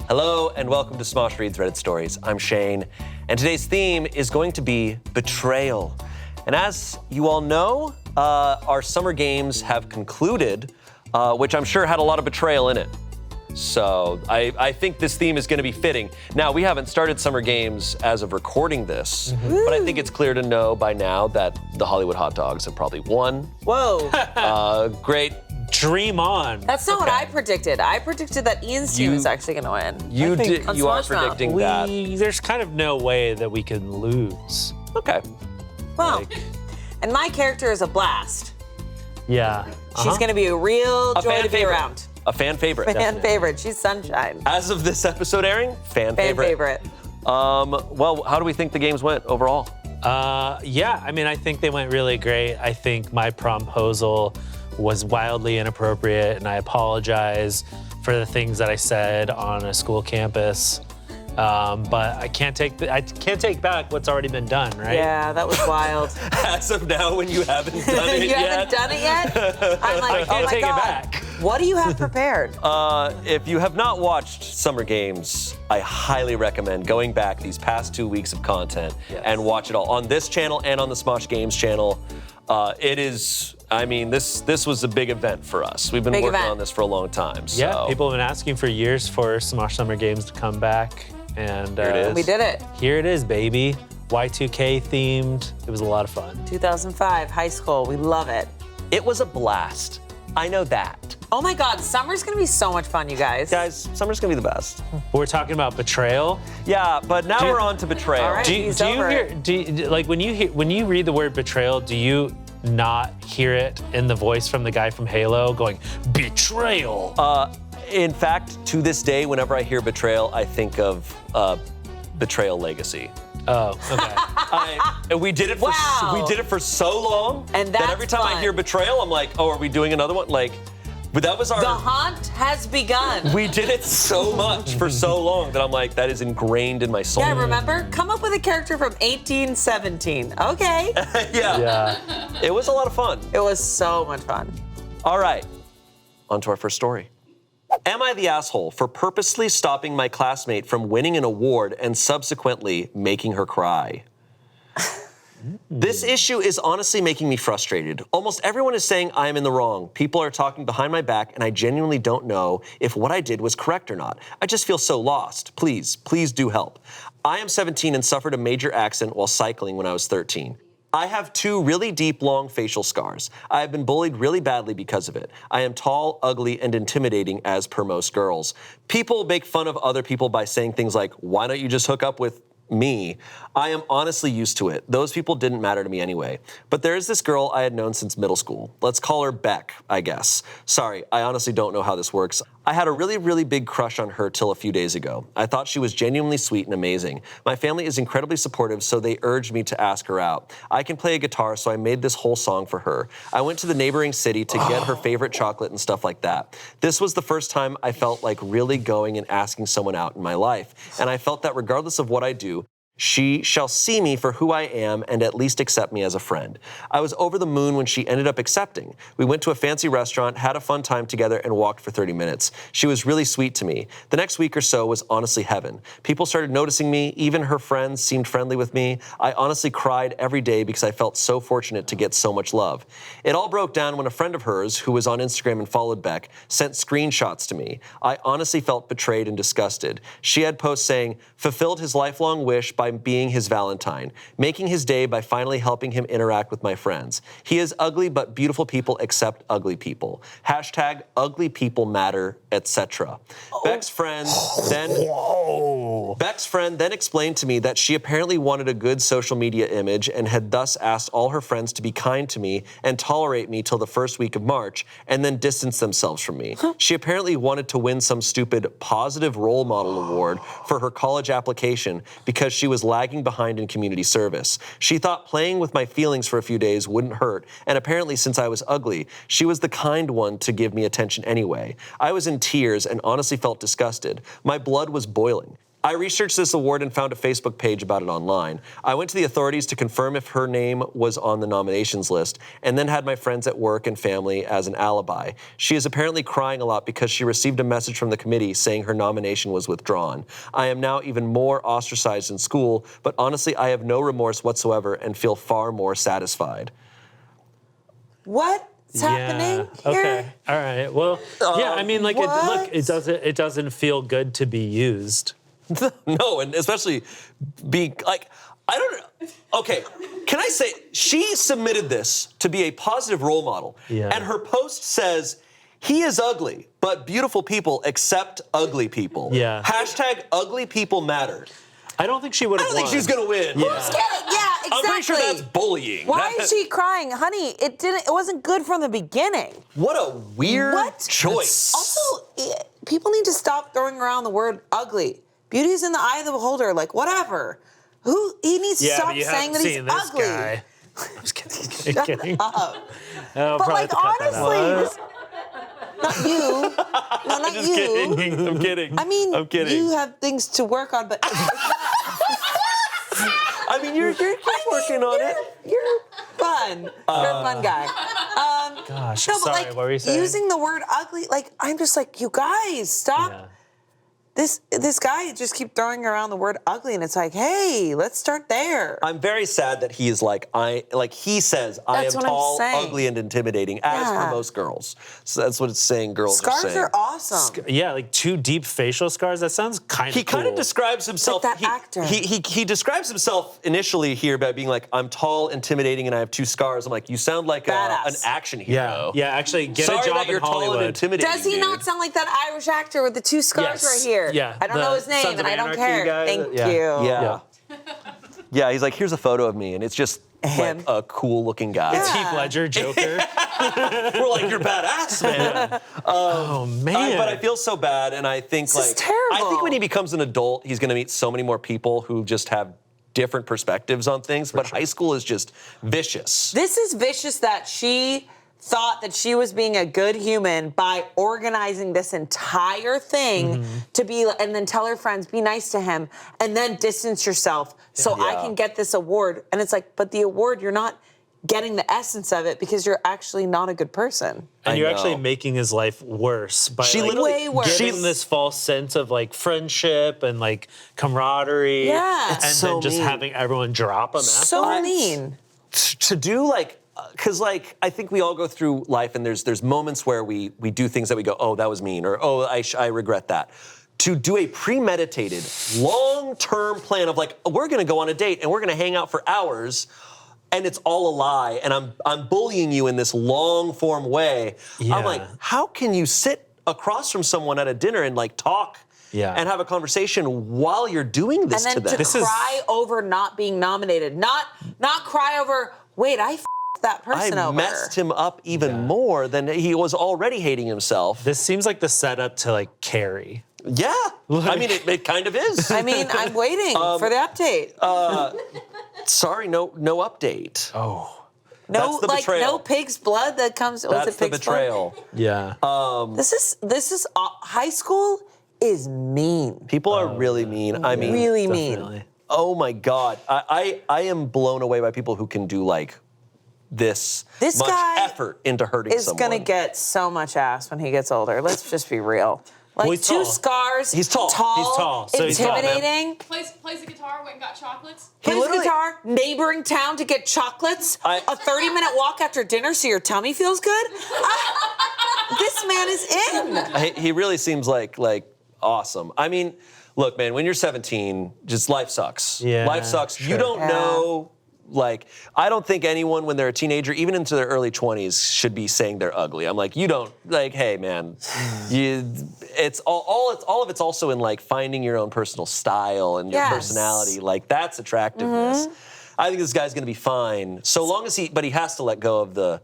Hello and welcome to Smosh Reads Reddit Stories. I'm Shane, and today's theme is going to be betrayal. And as you all know, our summer games have concluded, which I'm sure had a lot of betrayal in it. So I think this theme is going to be fitting. Now, we haven't started summer games as of recording this, but I think it's clear to know by now that the Hollywood Hot Dogs have probably won. Whoa. Great. Dream on. That's not what I predicted. I predicted that Ian's team is actually going to win. You are Smosh predicting that. There's kind of no way that we can lose. Okay. Well, and my character is a blast. Yeah. She's going to be a real joy to be around. A fan favorite. Fan favorite. She's sunshine. As of this episode airing, fan favorite. Well, how do we think the games went overall? Yeah, I mean, I think they went really great. I think my promposal was wildly inappropriate, and I apologize for the things that I said on a school campus. But I can't take back what's already been done, right? Yeah, that was wild. As of now, when you haven't done it You yet. haven't done it yet? I'm like, I can't take it back. What do you have prepared? If you have not watched Summer Games, I highly recommend going back these past 2 weeks of content and watch it all on this channel and on the Smosh Games channel. It is, I mean, this was a big event for us. We've been working on this for a long time. So. Yeah, people have been asking for years for Smosh Summer Games to come back. And here it is. We did it. Here it is, baby. Y2K themed. It was a lot of fun. 2005, high school. We love it. It was a blast. I know that. Oh my God, summer's going to be so much fun, you guys. Guys, summer's gonna be the best. We're talking about betrayal. Yeah, but now we're on to betrayal. All right. Do you like when you read the word betrayal, do you not hear it in the voice from the guy from Halo going, betrayal? In fact, to this day, whenever I hear betrayal, I think of Betrayal Legacy. Oh, okay. We did it for so long And that every time I hear betrayal, I'm like, oh, are we doing another one? Like, but that was our. The hunt has begun. We did it so much for so long that I'm like, that is ingrained in my soul. Yeah, remember? Come up with a character from 1817. Okay. Yeah. It was a lot of fun. It was so much fun. All right, on to our first story. Am I the asshole for purposely stopping my classmate from winning an award and subsequently making her cry? This issue is honestly making me frustrated. Almost everyone is saying I am in the wrong. People are talking behind my back, and I genuinely don't know if what I did was correct or not. I just feel so lost. Please do help. I am 17 and suffered a major accident while cycling when I was 13. I have 2 really deep, long facial scars. I have been bullied really badly because of it. I am tall, ugly, and intimidating as per most girls. People make fun of other people by saying things like, why don't you just hook up with me? I am honestly used to it. Those people didn't matter to me anyway. But there is this girl I had known since middle school. Let's call her Beck, I guess. Sorry, I honestly don't know how this works. I had a really, really big crush on her till a few days ago. I thought she was genuinely sweet and amazing. My family is incredibly supportive, so they urged me to ask her out. I can play a guitar, so I made this whole song for her. I went to the neighboring city to get her favorite chocolate and stuff like that. This was the first time I felt like really going and asking someone out in my life. And I felt that regardless of what I do, she shall see me for who I am and at least accept me as a friend. I was over the moon when she ended up accepting. We went to a fancy restaurant, had a fun time together, and walked for 30 minutes. She was really sweet to me. The next week or so was honestly heaven. People started noticing me. Even her friends seemed friendly with me. I honestly cried every day because I felt so fortunate to get so much love. It all broke down when a friend of hers, who was on Instagram and followed Beck, sent screenshots to me. I honestly felt betrayed and disgusted. She had posts saying, fulfilled his lifelong wish by being his Valentine, making his day by finally helping him interact with my friends. He is ugly, but beautiful people accept ugly people. Hashtag ugly people matter, etc. Beck's friend then explained to me that she apparently wanted a good social media image and had thus asked all her friends to be kind to me and tolerate me till the first week of March and then distance themselves from me. She apparently wanted to win some stupid positive role model award for her college application because she was lagging behind in community service. She thought playing with my feelings for a few days wouldn't hurt, and apparently since I was ugly, she was the kind one to give me attention anyway. I was in tears and honestly felt disgusted. My blood was boiling. I researched this award and found a Facebook page about it online. I went to the authorities to confirm if her name was on the nominations list, and then had my friends at work and family as an alibi. She is apparently crying a lot because she received a message from the committee saying her nomination was withdrawn. I am now even more ostracized in school, but honestly, I have no remorse whatsoever and feel far more satisfied. What's happening here? Okay. All right. Well, yeah. I mean, like, it doesn't feel good to be used. No, and especially being like, I don't know. Okay, can I say, she submitted this to be a positive role model. Yeah. And her post says, he is ugly, but beautiful people accept ugly people. Yeah. Hashtag ugly people matter. I don't think she would I have don't won. think she's gonna win. Who's kidding? Yeah, exactly. I'm pretty sure that's bullying. Why is she crying? Honey, it wasn't good from the beginning. What a weird choice. Also, people need to stop throwing around the word ugly. Beauty is in the eye of the beholder, like whatever. He needs to stop saying that he's ugly. Guy. I'm just kidding. Shut kidding. up. I'll But probably like have to cut that honestly, out. not you. No, not Just you. kidding. I'm kidding. I mean, I'm kidding. you have things to work on, but I mean, you're working on it. You're fun. You're a fun guy. Gosh, No, but sorry, like what were you saying? using the word ugly, like I'm just like, you guys, stop. Yeah. This guy just keep throwing around the word ugly, and it's like, hey, let's start there. I'm very sad that he is he says, I am That's what I'm tall, saying. ugly, and intimidating, as Yeah. for most girls. So that's what it's saying girls Scars are saying. are awesome. Yeah, like 2 deep facial scars. That sounds kind of He cool. kind of describes himself. Like that actor. He describes himself initially here by being like, I'm tall, intimidating, and I have 2 scars. I'm like, you sound like an Badass. action Yeah, hero. yeah. Actually, get Sorry a job that you're in tall and Hollywood. intimidating. Does he dude. not sound like that Irish actor with the 2 scars Yes. right here? Yeah, I don't the know his name, Sons of and I don't Anarchy care. guy. Thank Yeah. you. Yeah. Yeah, he's like, here's a photo of me, and it's just Him. like a cool-looking guy. Yeah. Heath Ledger, Joker. We're like, you're badass, man. Oh man. But I feel so bad, and I think This is terrible. I think when he becomes an adult, he's going to meet so many more people who just have different perspectives on things. But high school is just vicious. This is vicious that she thought that she was being a good human by organizing this entire thing to be, and then tell her friends, be nice to him, and then distance yourself so I Yeah. can get this award. And it's like, but the award, you're not getting the essence of it because you're actually not a good person. And I you're know. actually making his life worse by She like, literally- Way worse. giving this false sense of like friendship and like camaraderie. Yeah. And It's so then just mean. having everyone drop him. So mean. To do because I think we all go through life, and there's moments where we do things that we go, oh, that was mean, or oh, I regret that. To do a premeditated, long-term plan of like, we're going to go on a date and we're going to hang out for hours, and it's all a lie, and I'm bullying you in this long-form way. Yeah. I'm like, how can you sit across from someone at a dinner and like talk and have a conversation while you're doing this And to then them? to cry over not being nominated. Not cry over, wait, I that person I over. messed him up even more than he was already hating himself. This seems like the setup to like Carrie. Yeah, I mean, it kind of is. I mean, I'm waiting for the update. Sorry, no update. Oh. that's the betrayal. no pig's blood that comes. Was That's it the pig's betrayal. Yeah. Blood? This is high school is mean. People are really mean. I mean, Really mean. Definitely. oh my God, I am blown away by people who can do like this This much guy effort into hurting Is someone. gonna get so much ass when he gets older. Let's just be real. Like Well, he's 2 tall. scars. He's tall. He's tall, so he's tall, man. Intimidating. Plays the guitar, went and got chocolates. He Plays literally- guitar. Neighboring town to get chocolates. I- A 30-minute walk after dinner so your tummy feels good. This man is in. He really seems like awesome. I mean, look, man, when you're 17, just life sucks. Yeah, Life sucks. sure. You don't Yeah. know. Like, I don't think anyone when they're a teenager, even into their early 20s, should be saying they're ugly. I'm like, you don't, like, hey, man, it's all of it's also in like finding your own personal style and your Yes. personality. Like, that's attractiveness. I think this guy's gonna be fine, so long as but he has to let go of the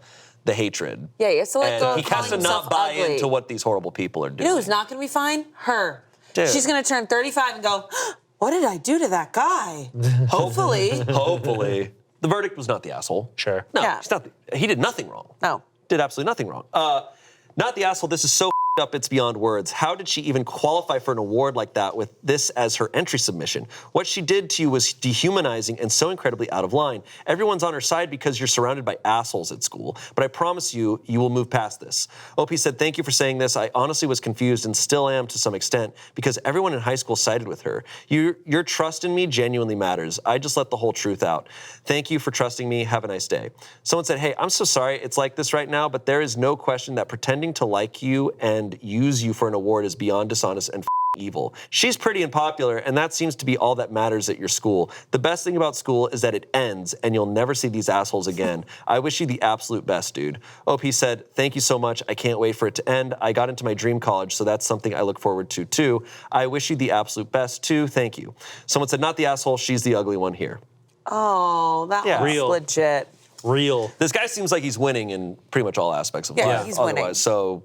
hatred. Yeah, he has to let And go of he has calling to himself not buy ugly. into what these horrible people are doing. You know who's not going to be fine? Her. Dude. She's going to turn 35 and go, what did I do to that guy? Hopefully. Hopefully. The verdict was not the asshole. Sure. No, Yeah. he did nothing wrong. No. Did absolutely nothing wrong. Not the asshole. This is so up it's beyond words. How did she even qualify for an award like that with this as her entry submission? What she did to you was dehumanizing and so incredibly out of line. Everyone's on her side because you're surrounded by assholes at school, but I promise you, you will move past this. OP said, thank you for saying this. I honestly was confused and still am to some extent because everyone in high school sided with her. Your trust in me genuinely matters. I just let the whole truth out. Thank you for trusting me. Have a nice day. Someone said, hey, I'm so sorry it's like this right now, but there is no question that pretending to like you and use you for an award is beyond dishonest and evil. She's pretty and popular, and that seems to be all that matters at your school. The best thing about school is that it ends, and you'll never see these assholes again. I wish you the absolute best, dude. OP said, thank you so much. I can't wait for it to end. I got into my dream college, so that's something I look forward to, too. I wish you the absolute best, too. Thank you. Someone said, not the asshole, she's the ugly one here. Oh, that was Real. legit. Real. This guy seems like he's winning in pretty much all aspects of life. Yeah, he's winning. Otherwise, so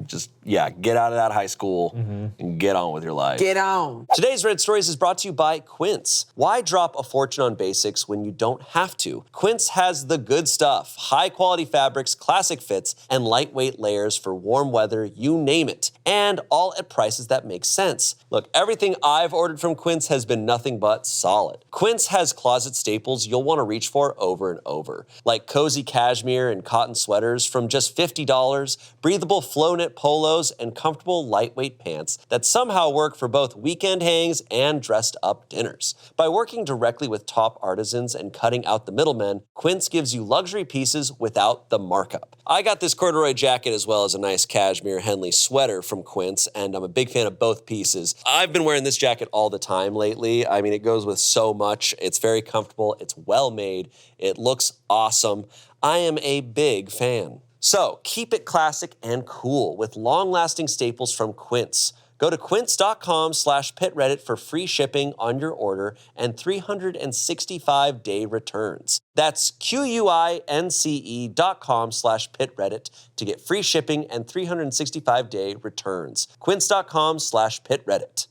just, get out of that high school and get on with your life. Get on. Today's Red Stories is brought to you by Quince. Why drop a fortune on basics when you don't have to? Quince has the good stuff. High-quality fabrics, classic fits, and lightweight layers for warm weather, you name it. And all at prices that make sense. Look, everything I've ordered from Quince has been nothing but solid. Quince has closet staples you'll want to reach for over and over, like cozy cashmere and cotton sweaters from just $50, breathable flow-knit polos, and comfortable lightweight pants that somehow work for both weekend hangs and dressed up dinners. By working directly with top artisans and cutting out the middlemen, Quince gives you luxury pieces without the markup. I got this corduroy jacket as well as a nice cashmere Henley sweater from Quince, and I'm a big fan of both pieces. I've been wearing this jacket all the time lately. I mean, it goes with so much. It's very comfortable. It's well made. It looks awesome. I am a big fan. So, keep it classic and cool with long-lasting staples from Quince. Go to quince.com/pitreddit for free shipping on your order and 365-day returns. That's QUINCE.com/pitreddit to get free shipping and 365-day returns. Quince.com/pitreddit.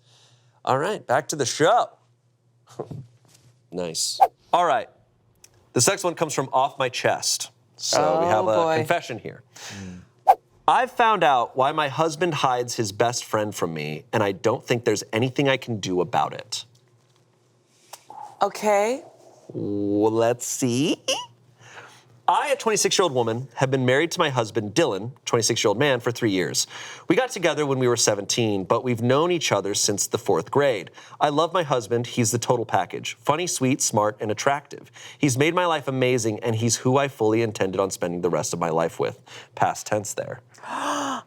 All right, back to the show. Nice. All right. This next one comes from Off My Chest. So we have a confession here. I've found out why my husband hides his best friend from me, and I don't think there's anything I can do about it. Okay. Well, let's see. I, a 26-year-old woman, have been married to my husband, Dylan, 26-year-old man, for 3 years. We got together when we were 17, but we've known each other since the 4th grade. I love my husband. He's the total package. Funny, sweet, smart, and attractive. He's made my life amazing, and he's who I fully intended on spending the rest of my life with. Past tense there.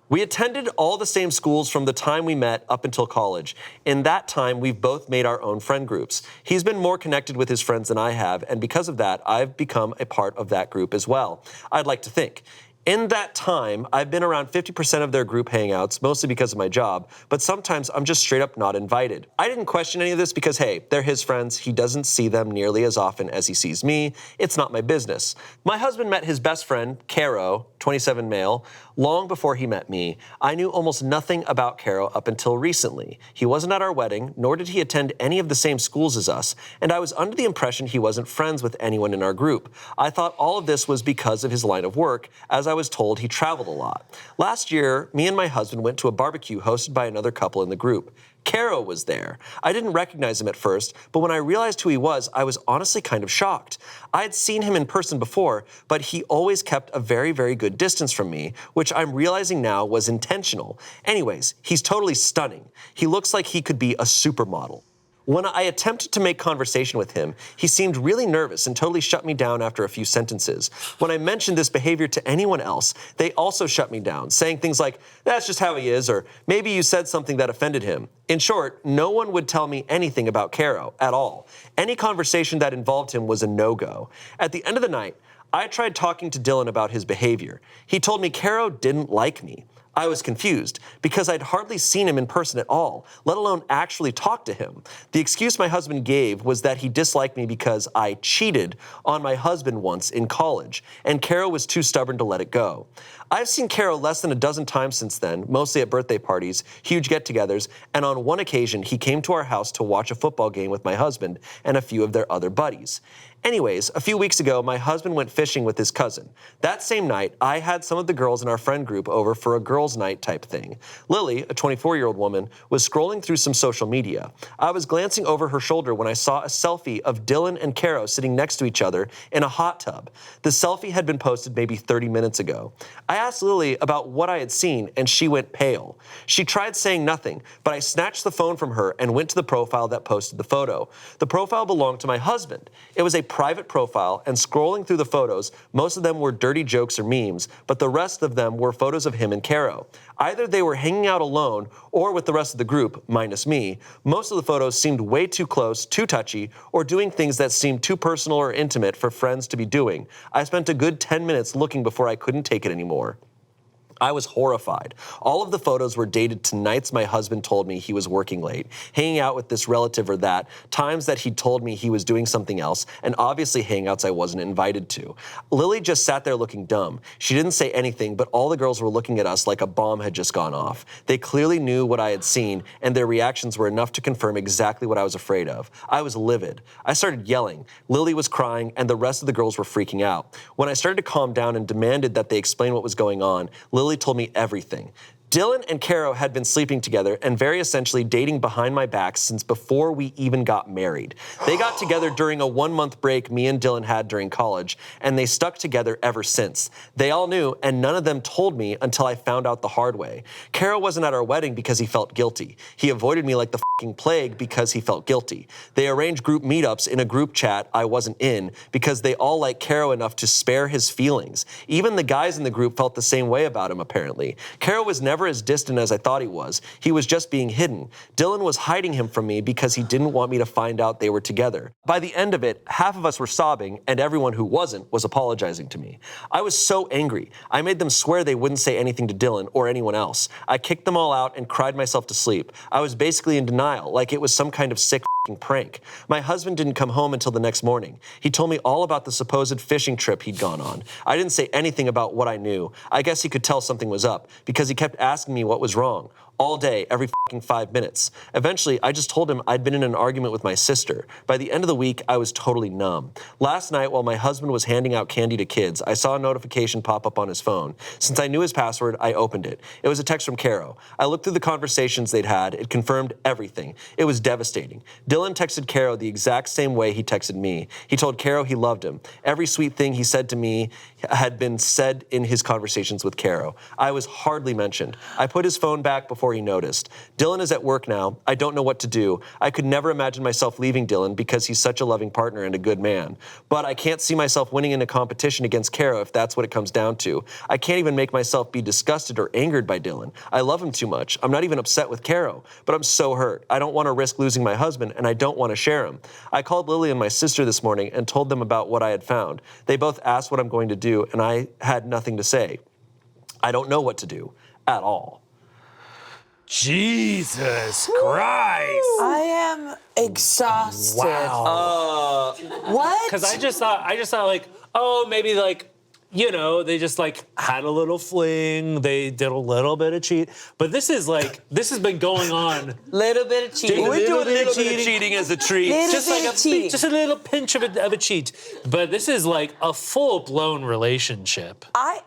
We attended all the same schools from the time we met up until college. In that time, we've both made our own friend groups. He's been more connected with his friends than I have, and because of that, I've become a part of that group as well. I'd like to think. In that time, I've been around 50% of their group hangouts, mostly because of my job, but sometimes I'm just straight up not invited. I didn't question any of this because, hey, they're his friends. He doesn't see them nearly as often as he sees me. It's not my business. My husband met his best friend, Caro, 27 male, long before he met me. I knew almost nothing about Caro up until recently. He wasn't at our wedding, nor did he attend any of the same schools as us, and I was under the impression he wasn't friends with anyone in our group. I thought all of this was because of his line of work, as I was told he traveled a lot. Last year, me and my husband went to a barbecue hosted by another couple in the group. Caro was there. I didn't recognize him at first, but when I realized who he was, I was honestly kind of shocked. I had seen him in person before, but he always kept a very, very good distance from me, which I'm realizing now was intentional. Anyways, he's totally stunning. He looks like he could be a supermodel. When I attempted to make conversation with him, he seemed really nervous and totally shut me down after a few sentences. When I mentioned this behavior to anyone else, they also shut me down, saying things like, that's just how he is, or maybe you said something that offended him. In short, no one would tell me anything about Caro at all. Any conversation that involved him was a no-go. At the end of the night, I tried talking to Dylan about his behavior. He told me Caro didn't like me. I was confused because I'd hardly seen him in person at all, let alone actually talk to him. The excuse my husband gave was that he disliked me because I cheated on my husband once in college, and Caro was too stubborn to let it go. I've seen Caro less than a dozen times since then, mostly at birthday parties, huge get-togethers, and on one occasion he came to our house to watch a football game with my husband and a few of their other buddies. Anyways, a few weeks ago, my husband went fishing with his cousin. That same night, I had some of the girls in our friend group over for a girls' night type thing. Lily, a 24-year-old woman, was scrolling through some social media. I was glancing over her shoulder when I saw a selfie of Dylan and Caro sitting next to each other in a hot tub. The selfie had been posted maybe 30 minutes ago. I asked Lily about what I had seen, and she went pale. She tried saying nothing, but I snatched the phone from her and went to the profile that posted the photo. The profile belonged to my husband. It was a private profile, and scrolling through the photos, most of them were dirty jokes or memes, but the rest of them were photos of him and Caro. Either they were hanging out alone or with the rest of the group, minus me. Most of the photos seemed way too close, too touchy, or doing things that seemed too personal or intimate for friends to be doing. I spent a good 10 minutes looking before I couldn't take it anymore. I was horrified. All of the photos were dated to nights my husband told me he was working late, hanging out with this relative or that, times that he told me he was doing something else, and obviously hangouts I wasn't invited to. Lily just sat there looking dumb. She didn't say anything, but all the girls were looking at us like a bomb had just gone off. They clearly knew what I had seen, and their reactions were enough to confirm exactly what I was afraid of. I was livid. I started yelling. Lily was crying, and the rest of the girls were freaking out. When I started to calm down and demanded that they explain what was going on, Lily told me everything. Dylan and Caro had been sleeping together and very essentially dating behind my back since before we even got married. They got together during a 1-month break me and Dylan had during college, and they stuck together ever since. They all knew, and none of them told me until I found out the hard way. Caro wasn't at our wedding because he felt guilty. He avoided me like the fucking plague because he felt guilty. They arranged group meetups in a group chat I wasn't in because they all liked Caro enough to spare his feelings. Even the guys in the group felt the same way about him, apparently. Caro was never as distant as I thought he was. He was just being hidden. Dylan was hiding him from me because he didn't want me to find out they were together. By the end of it, half of us were sobbing, and everyone who wasn't was apologizing to me. I was so angry. I made them swear they wouldn't say anything to Dylan or anyone else. I kicked them all out and cried myself to sleep. I was basically in denial, like it was some kind of sick prank. My husband didn't come home until the next morning. He told me all about the supposed fishing trip he'd gone on. I didn't say anything about what I knew. I guess he could tell something was up because he kept asking me what was wrong. All day, every 5 minutes. Eventually, I just told him I'd been in an argument with my sister. By the end of the week, I was totally numb. Last night, while my husband was handing out candy to kids, I saw a notification pop up on his phone. Since I knew his password, I opened it. It was a text from Caro. I looked through the conversations they'd had. It confirmed everything. It was devastating. Dylan texted Caro the exact same way he texted me. He told Caro he loved him. Every sweet thing he said to me had been said in his conversations with Caro. I was hardly mentioned. I put his phone back before he noticed. Dylan is at work now. I don't know what to do. I could never imagine myself leaving Dylan because he's such a loving partner and a good man. But I can't see myself winning in a competition against Caro if that's what it comes down to. I can't even make myself be disgusted or angered by Dylan. I love him too much. I'm not even upset with Caro, but I'm so hurt. I don't want to risk losing my husband, and I don't want to share him. I called Lily and my sister this morning and told them about what I had found. They both asked what I'm going to do, and I had nothing to say. I don't know what to do at all. Jesus Christ. I am exhausted. Wow. What? Because I just thought like, oh, maybe like, you know, they just like had a little fling, they did a little bit of cheat. But this is like, this has been going on. Little bit of cheating. We do a little bit of cheating as a treat. Just like just a little pinch of a cheat. But this is like a full-blown relationship.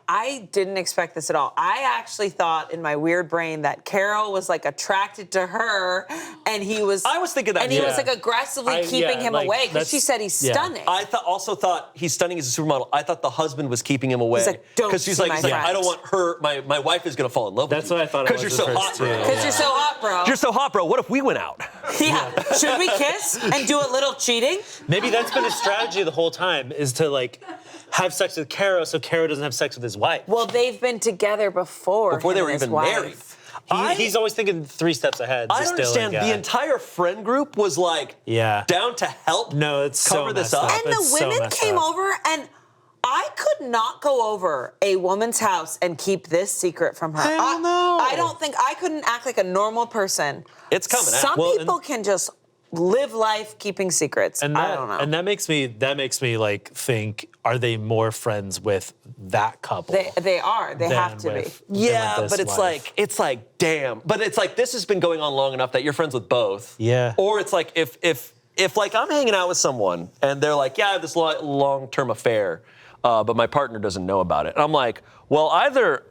I didn't expect this at all. I actually thought in my weird brain that Caro was like attracted to her, and he was. I was thinking that. And he was like aggressively keeping him away because she said he's stunning. I also thought he's stunning as a supermodel. I thought the husband was keeping him away. He's like, don't because she's see like, my he's like, friend. I don't want her. My wife is gonna fall in love with you. That's what I thought. Because you're so hot, bro. Because you're so hot, bro. You're so hot, bro. What if we went out? Yeah. Should we kiss and do a little cheating? Maybe that's been his strategy the whole time, is to like have sex with Caro so Caro doesn't have sex with his wife. Well, they've been together before They were him and even his wife. married. He's always thinking 3 steps ahead. I don't understand. The entire friend group was like down to help cover this up. And the women came over, and I could not go over a woman's house and keep this secret from her. I don't think I couldn't act like a normal person. It's coming out. Some people can just live life keeping secrets. And I don't know. And that makes me like think, are they more friends with that couple? They are. They have to be. Yeah, but it's like, damn. But it's like, this has been going on long enough that you're friends with both. Yeah. Or it's like, if if like I'm hanging out with someone and they're like, yeah, I have this long-term affair, but my partner doesn't know about it. And I'm like, well, either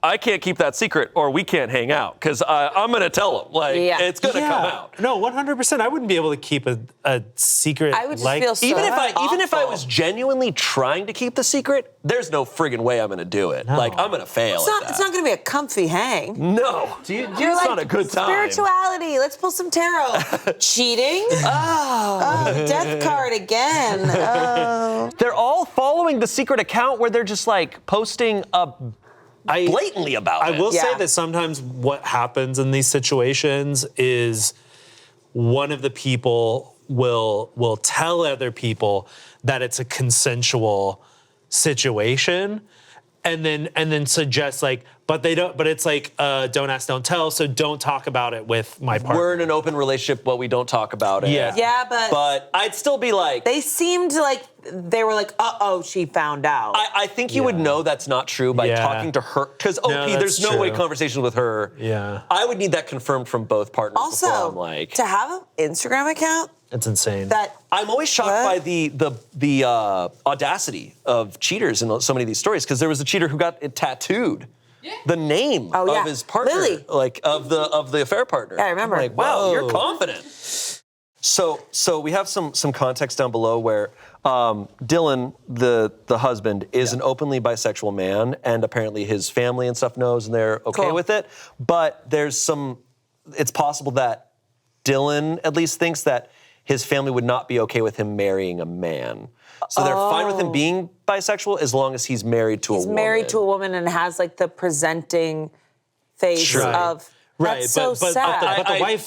I can't keep that secret or we can't hang out because I'm going to tell them. Like, it's going to come out. No, 100%. I wouldn't be able to keep a secret. I would just like, feel so Even if I awful. was genuinely trying to keep the secret, there's no friggin' way I'm going to do it. No. Like, I'm going to fail It's not going to be a comfy hang. No. You're it's like, not a good time. spirituality. Let's pull some tarot. Cheating? Oh, death card again. Oh. They're all following the secret account where they're just like posting blatantly about it. I will say that sometimes what happens in these situations is one of the people will tell other people that it's a consensual situation and then suggest like, but it's like don't ask, don't tell, so don't talk about it with my partner. We're in an open relationship, but we don't talk about it. Yeah, But I'd still be like... They seemed like they were like, uh-oh, she found out. I think you would know that's not true by talking to her. Because OP, there's no way conversations with her. Yeah. I would need that confirmed from both partners before Also, I'm like... to have an Instagram account, It's insane. I'm always shocked by the audacity of cheaters in so many of these stories, because there was a cheater who got it tattooed. Yeah. The name of his partner, Lily. like of the affair partner. Yeah, I remember. I'm like, wow, Whoa. you're confident. So we have some context down below where Dylan, the husband, is an openly bisexual man, and apparently his family and stuff knows, and they're okay with it. But it's possible that Dylan at least thinks that his family would not be okay with him marrying a man. So they're fine with him being bisexual as long as he's married to a woman. he's married to a woman and has like the presenting face of. Right, That's so sad.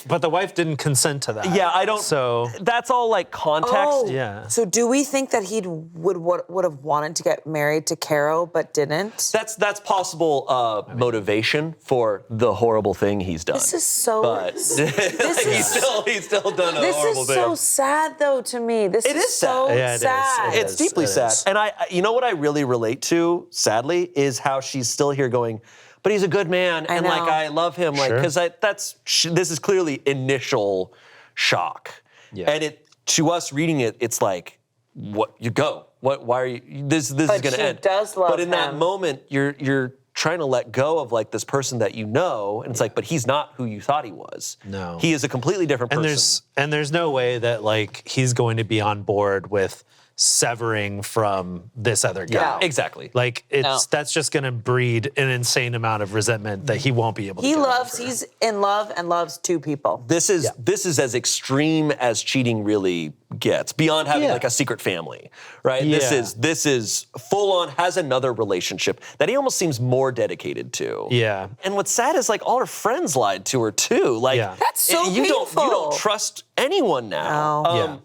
but the wife didn't consent to that. Yeah, I don't. So that's all like context. Oh, Yeah. So do we think that he would have wanted to get married to Caro but didn't? That's possible motivation for the horrible thing he's done. This is so. But he's still done a This horrible is thing. so sad though to me. This It is so sad. Yeah, it is. sad. It It's is. deeply It sad. is. And you know what I really relate to, sadly, is how she's still here going, but he's a good man, and know. like I love him, like because this is clearly initial shock, and to us reading it, it's like, what you go, what, why are you? This is going to end. Does love but in that him. moment, you're trying to let go of like this person that you know, and it's like, but he's not who you thought he was. No. He is a completely different person. And there's no way that like he's going to be on board with severing from this other guy. Yeah, exactly. Like that's just going to breed an insane amount of resentment that he won't be able to. He's in love and loves two people. This is as extreme as cheating really gets, beyond having like a secret family, right? Yeah. This is full on, has another relationship that he almost seems more dedicated to. Yeah. And what's sad is like all her friends lied to her too. Like That's so you painful. don't trust anyone now. No.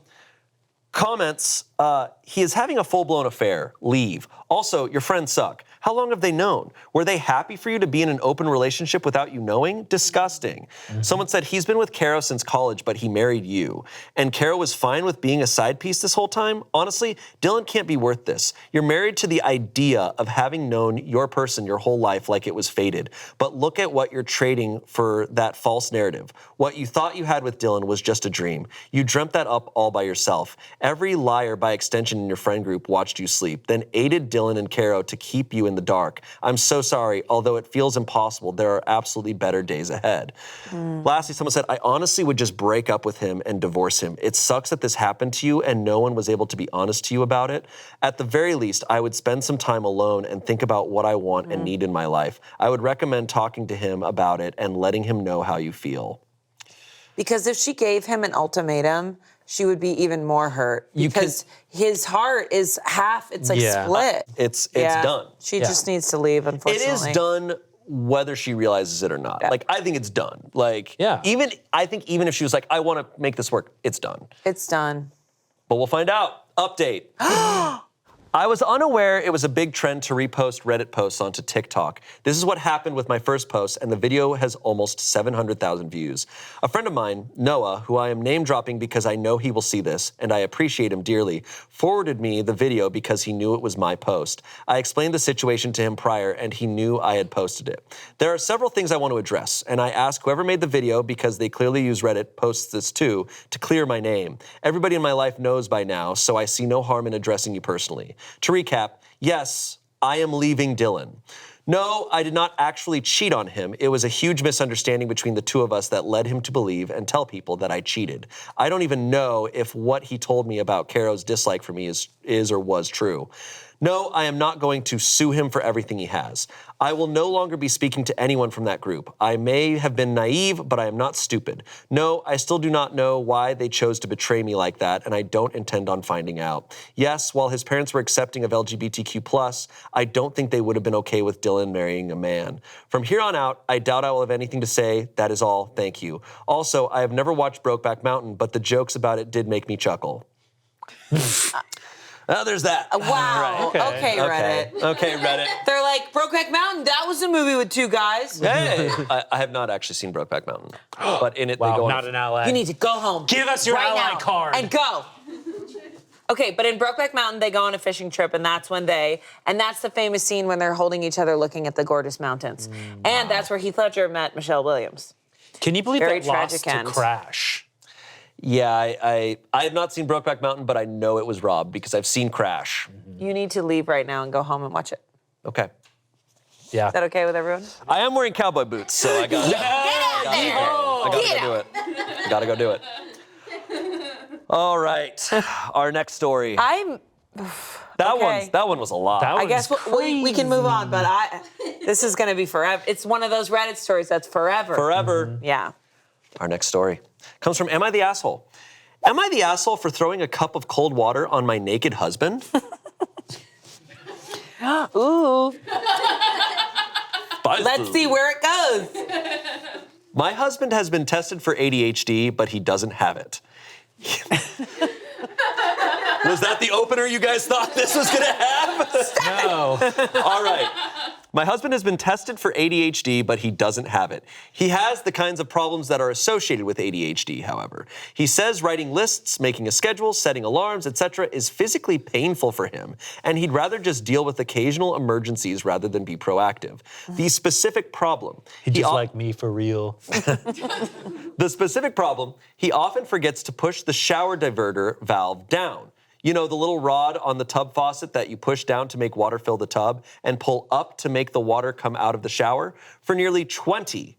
Comments, he is having a full-blown affair. Leave. Also, your friends suck. How long have they known? Were they happy for you to be in an open relationship without you knowing? Disgusting. Someone said he's been with Caro since college, but he married you. And Caro was fine with being a side piece this whole time? Honestly, Dylan can't be worth this. You're married to the idea of having known your person your whole life like it was fated. But look at what you're trading for that false narrative. What you thought you had with Dylan was just a dream. You dreamt that up all by yourself. Every liar by extension in your friend group watched you sleep, then aided Dylan and Caro to keep you in the dark. I'm so sorry, although it feels impossible, there are absolutely better days ahead. Lastly, someone said, I honestly would just break up with him and divorce him. It sucks that this happened to you and no one was able to be honest to you about it. At the very least, I would spend some time alone and think about what I want and need in my life. I would recommend talking to him about it and letting him know how you feel. Because if she gave him an ultimatum, she would be even more hurt. Because his heart is half, it's like split. It's done. She just needs to leave, It unfortunately. is done whether she realizes it or not. Like, I think it's done. Like, I think even if she was like, I want to make this work, it's done. It's done. But we'll find out. Update. I was unaware it was a big trend to repost Reddit posts onto TikTok. This is what happened with my first post, and the video has almost 700,000 views. A friend of mine, Noah, who I am name dropping because I know he will see this, and I appreciate him dearly, forwarded me the video because he knew it was my post. I explained the situation to him prior, and he knew I had posted it. There are several things I want to address, and I ask whoever made the video, because they clearly use Reddit, posts this too, to clear my name. Everybody in my life knows by now, so I see no harm in addressing you personally. To recap, yes, I am leaving Dylan. No, I did not actually cheat on him. It was a huge misunderstanding between the two of us that led him to believe and tell people that I cheated. I don't even know if what he told me about Caro's dislike for me is or was true. No, I am not going to sue him for everything he has. I will no longer be speaking to anyone from that group. I may have been naive, but I am not stupid. No, I still do not know why they chose to betray me like that, and I don't intend on finding out. Yes, while his parents were accepting of LGBTQ+, I don't think they would have been okay with Dylan marrying a man. From here on out, I doubt I will have anything to say. That is all. Thank you. Also, I have never watched Brokeback Mountain, but the jokes about it did make me chuckle. Oh, there's that. Wow. Right. Okay, Reddit. Okay, Reddit. They're like, Brokeback Mountain, that was a movie with two guys. Hey! I have not actually seen Brokeback Mountain, but in it they Wow, go not an ally. You need to go home. Give us your right ally now card. and go. Okay, but in Brokeback Mountain, they go on a fishing trip, and that's the famous scene when they're holding each other looking at the gorgeous mountains. And that's where Heath Ledger met Michelle Williams. Can you believe Very that lost tragic to end. Crash? Yeah, I have not seen Brokeback Mountain, but I know it was robbed because I've seen Crash. You need to leave right now and go home and watch it. Okay. Yeah. Is that okay with everyone? I am wearing cowboy boots, so I got Get out there! I gotta go do it. Gotta go do it. All right, our next story. I'm. That one was a lot. That I guess we can move on, but this is going to be forever. It's one of those Reddit stories that's forever. Forever. Yeah. Our next story comes from Am I the Asshole? Am I the asshole for throwing a cup of cold water on my naked husband? Ooh. Spicy. Let's see where it goes. My husband has been tested for ADHD, but he doesn't have it. Was that the opener you guys thought this was gonna have? No. All right. My husband has been tested for ADHD, but he doesn't have it. He has the kinds of problems that are associated with ADHD, however. He says writing lists, making a schedule, setting alarms, etc. is physically painful for him, and he'd rather just deal with occasional emergencies rather than be proactive. The specific problem... He just like me for real. The specific problem, he often forgets to push the shower diverter valve down. You know, the little rod on the tub faucet that you push down to make water fill the tub and pull up to make the water come out of the shower? For nearly 20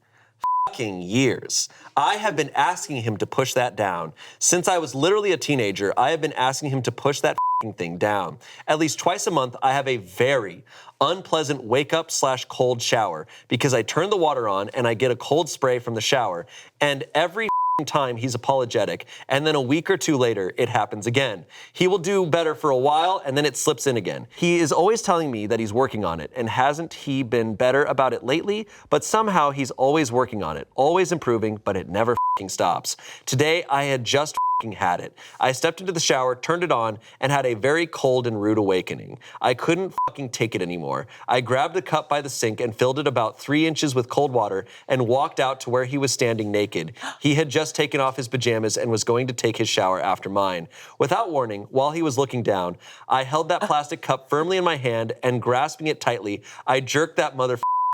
fucking years, I have been asking him to push that down. Since I was literally a teenager, I have been asking him to push that fucking thing down. At least twice a month, I have a very unpleasant wake-up/cold shower because I turn the water on and I get a cold spray from the shower, and every time he's apologetic, and then a week or two later, it happens again. He will do better for a while, and then it slips in again. He is always telling me that he's working on it, and hasn't he been better about it lately? But somehow he's always working on it, always improving, but it never stops. Today, I had just had it. I stepped into the shower, turned it on, and had a very cold and rude awakening. I couldn't take it anymore. I grabbed the cup by the sink and filled it about 3 inches with cold water and walked out to where he was standing naked. He had just taken off his pajamas and was going to take his shower after mine. Without warning, while he was looking down, I held that plastic cup firmly in my hand and grasping it tightly, I jerked that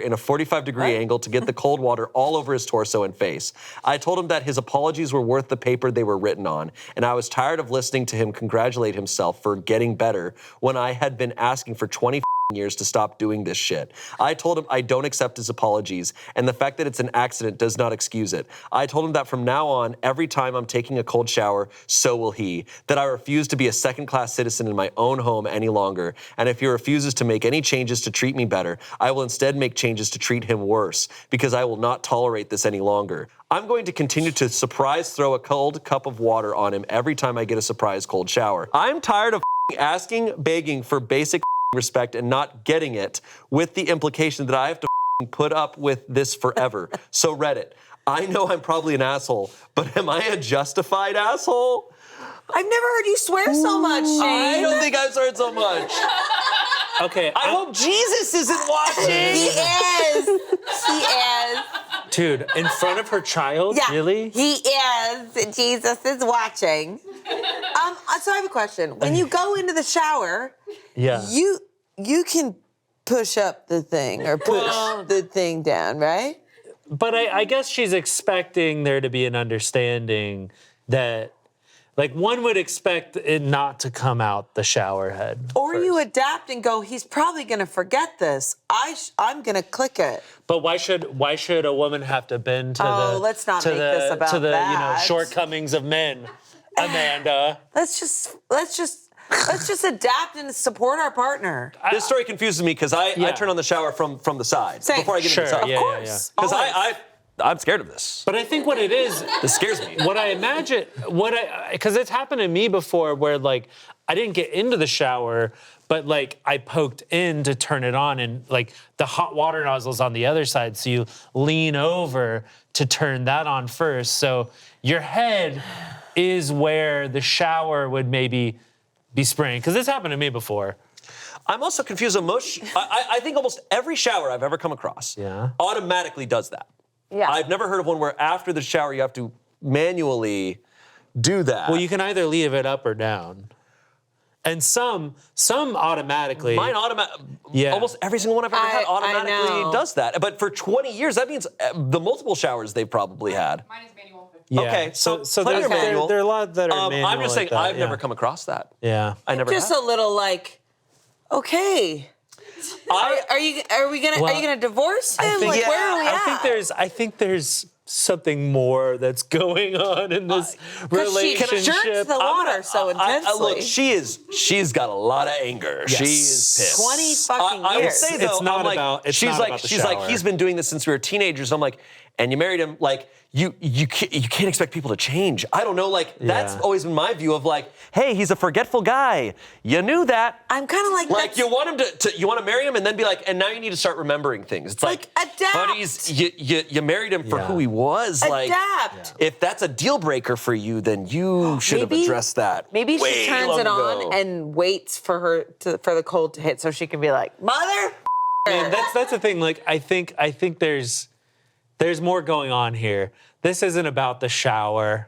in a 45-degree angle to get the cold water all over his torso and face. I told him that his apologies were worth the paper they were written on, and I was tired of listening to him congratulate himself for getting better when I had been asking for 20 years to stop doing this shit. I told him I don't accept his apologies, and the fact that it's an accident does not excuse it. I told him that from now on, every time I'm taking a cold shower, so will he. That I refuse to be a second-class citizen in my own home any longer, and if he refuses to make any changes to treat me better, I will instead make changes to treat him worse, because I will not tolerate this any longer. I'm going to continue to surprise throw a cold cup of water on him every time I get a surprise cold shower. I'm tired of asking, begging for basic respect and not getting it, with the implication that I have to put up with this forever. So Reddit, I know I'm probably an asshole, but am I a justified asshole? I've never heard you swear so much, Shane. I don't think I've heard so much. Okay, I hope Jesus isn't watching. He is. He is. dude, in front of her child, Yeah, really? he is. Jesus is watching. So I have a question. When you go into the shower, Yeah. you can push up the thing or push the thing down, right? But I guess she's expecting there to be an understanding that, like, one would expect it not to come out the shower head. Or first. you adapt and go, he's probably going to forget this. I'm going to click it. But why should a woman have to bend to let's not to make the this about to the that. shortcomings of men, Amanda? Let's just adapt and support our partner. This story confuses me because I turn on the shower from the side Same. before I get Sure, in the shower. yeah, Of course. Because Always. I'm scared of this. But I think what it is, This scares me. what I imagine, because it's happened to me before where, like, I didn't get into the shower, but, like, I poked in to turn it on, and, like, the hot water nozzle's on the other side, so you lean over to turn that on first. So your head is where the shower would maybe be spraying, because this happened to me before. I'm also confused on most. I think almost every shower I've ever come across automatically does that. Yeah. I've never heard of one where after the shower you have to manually do that. Well, you can either leave it up or down. And some automatically. Mine Yeah. almost every single one I've ever had I automatically know. does that. But for 20 years, that means the multiple showers they've probably had. Mine is manual. Yeah. Okay, so there plenty of manual. are a lot that are manual. I'm just saying like that, I've never come across that. Yeah. I never Just have. a little like, okay. Are you gonna divorce him? Like, where are we at? I think there's something more that's going on in this 'Cause she relationship. jerks the water so intensely. Look, she's got a lot of anger. Yes. She is pissed. 20 fucking I would years. say though, It's not I'm like, about- it's she's not like, about the she's like, shower. he's been doing this since we were teenagers. I'm like, and you married him, like, you can't expect people to change. I don't know, like, that's Yeah. always been my view of like, hey, he's a forgetful guy. You knew that. I'm kind of like, Like, you want him you want to marry him and then be like, and now you need to start remembering things. It's like, adapt. buddies, you married him for Yeah. who he was. Like, adapt. if that's a deal breaker for you, then you should have Maybe- addressed that. Maybe she way turns long it on ago. and waits for for the cold to hit so she can be like, mother. And that's the thing. Like, I think there's more going on here. This isn't about the shower.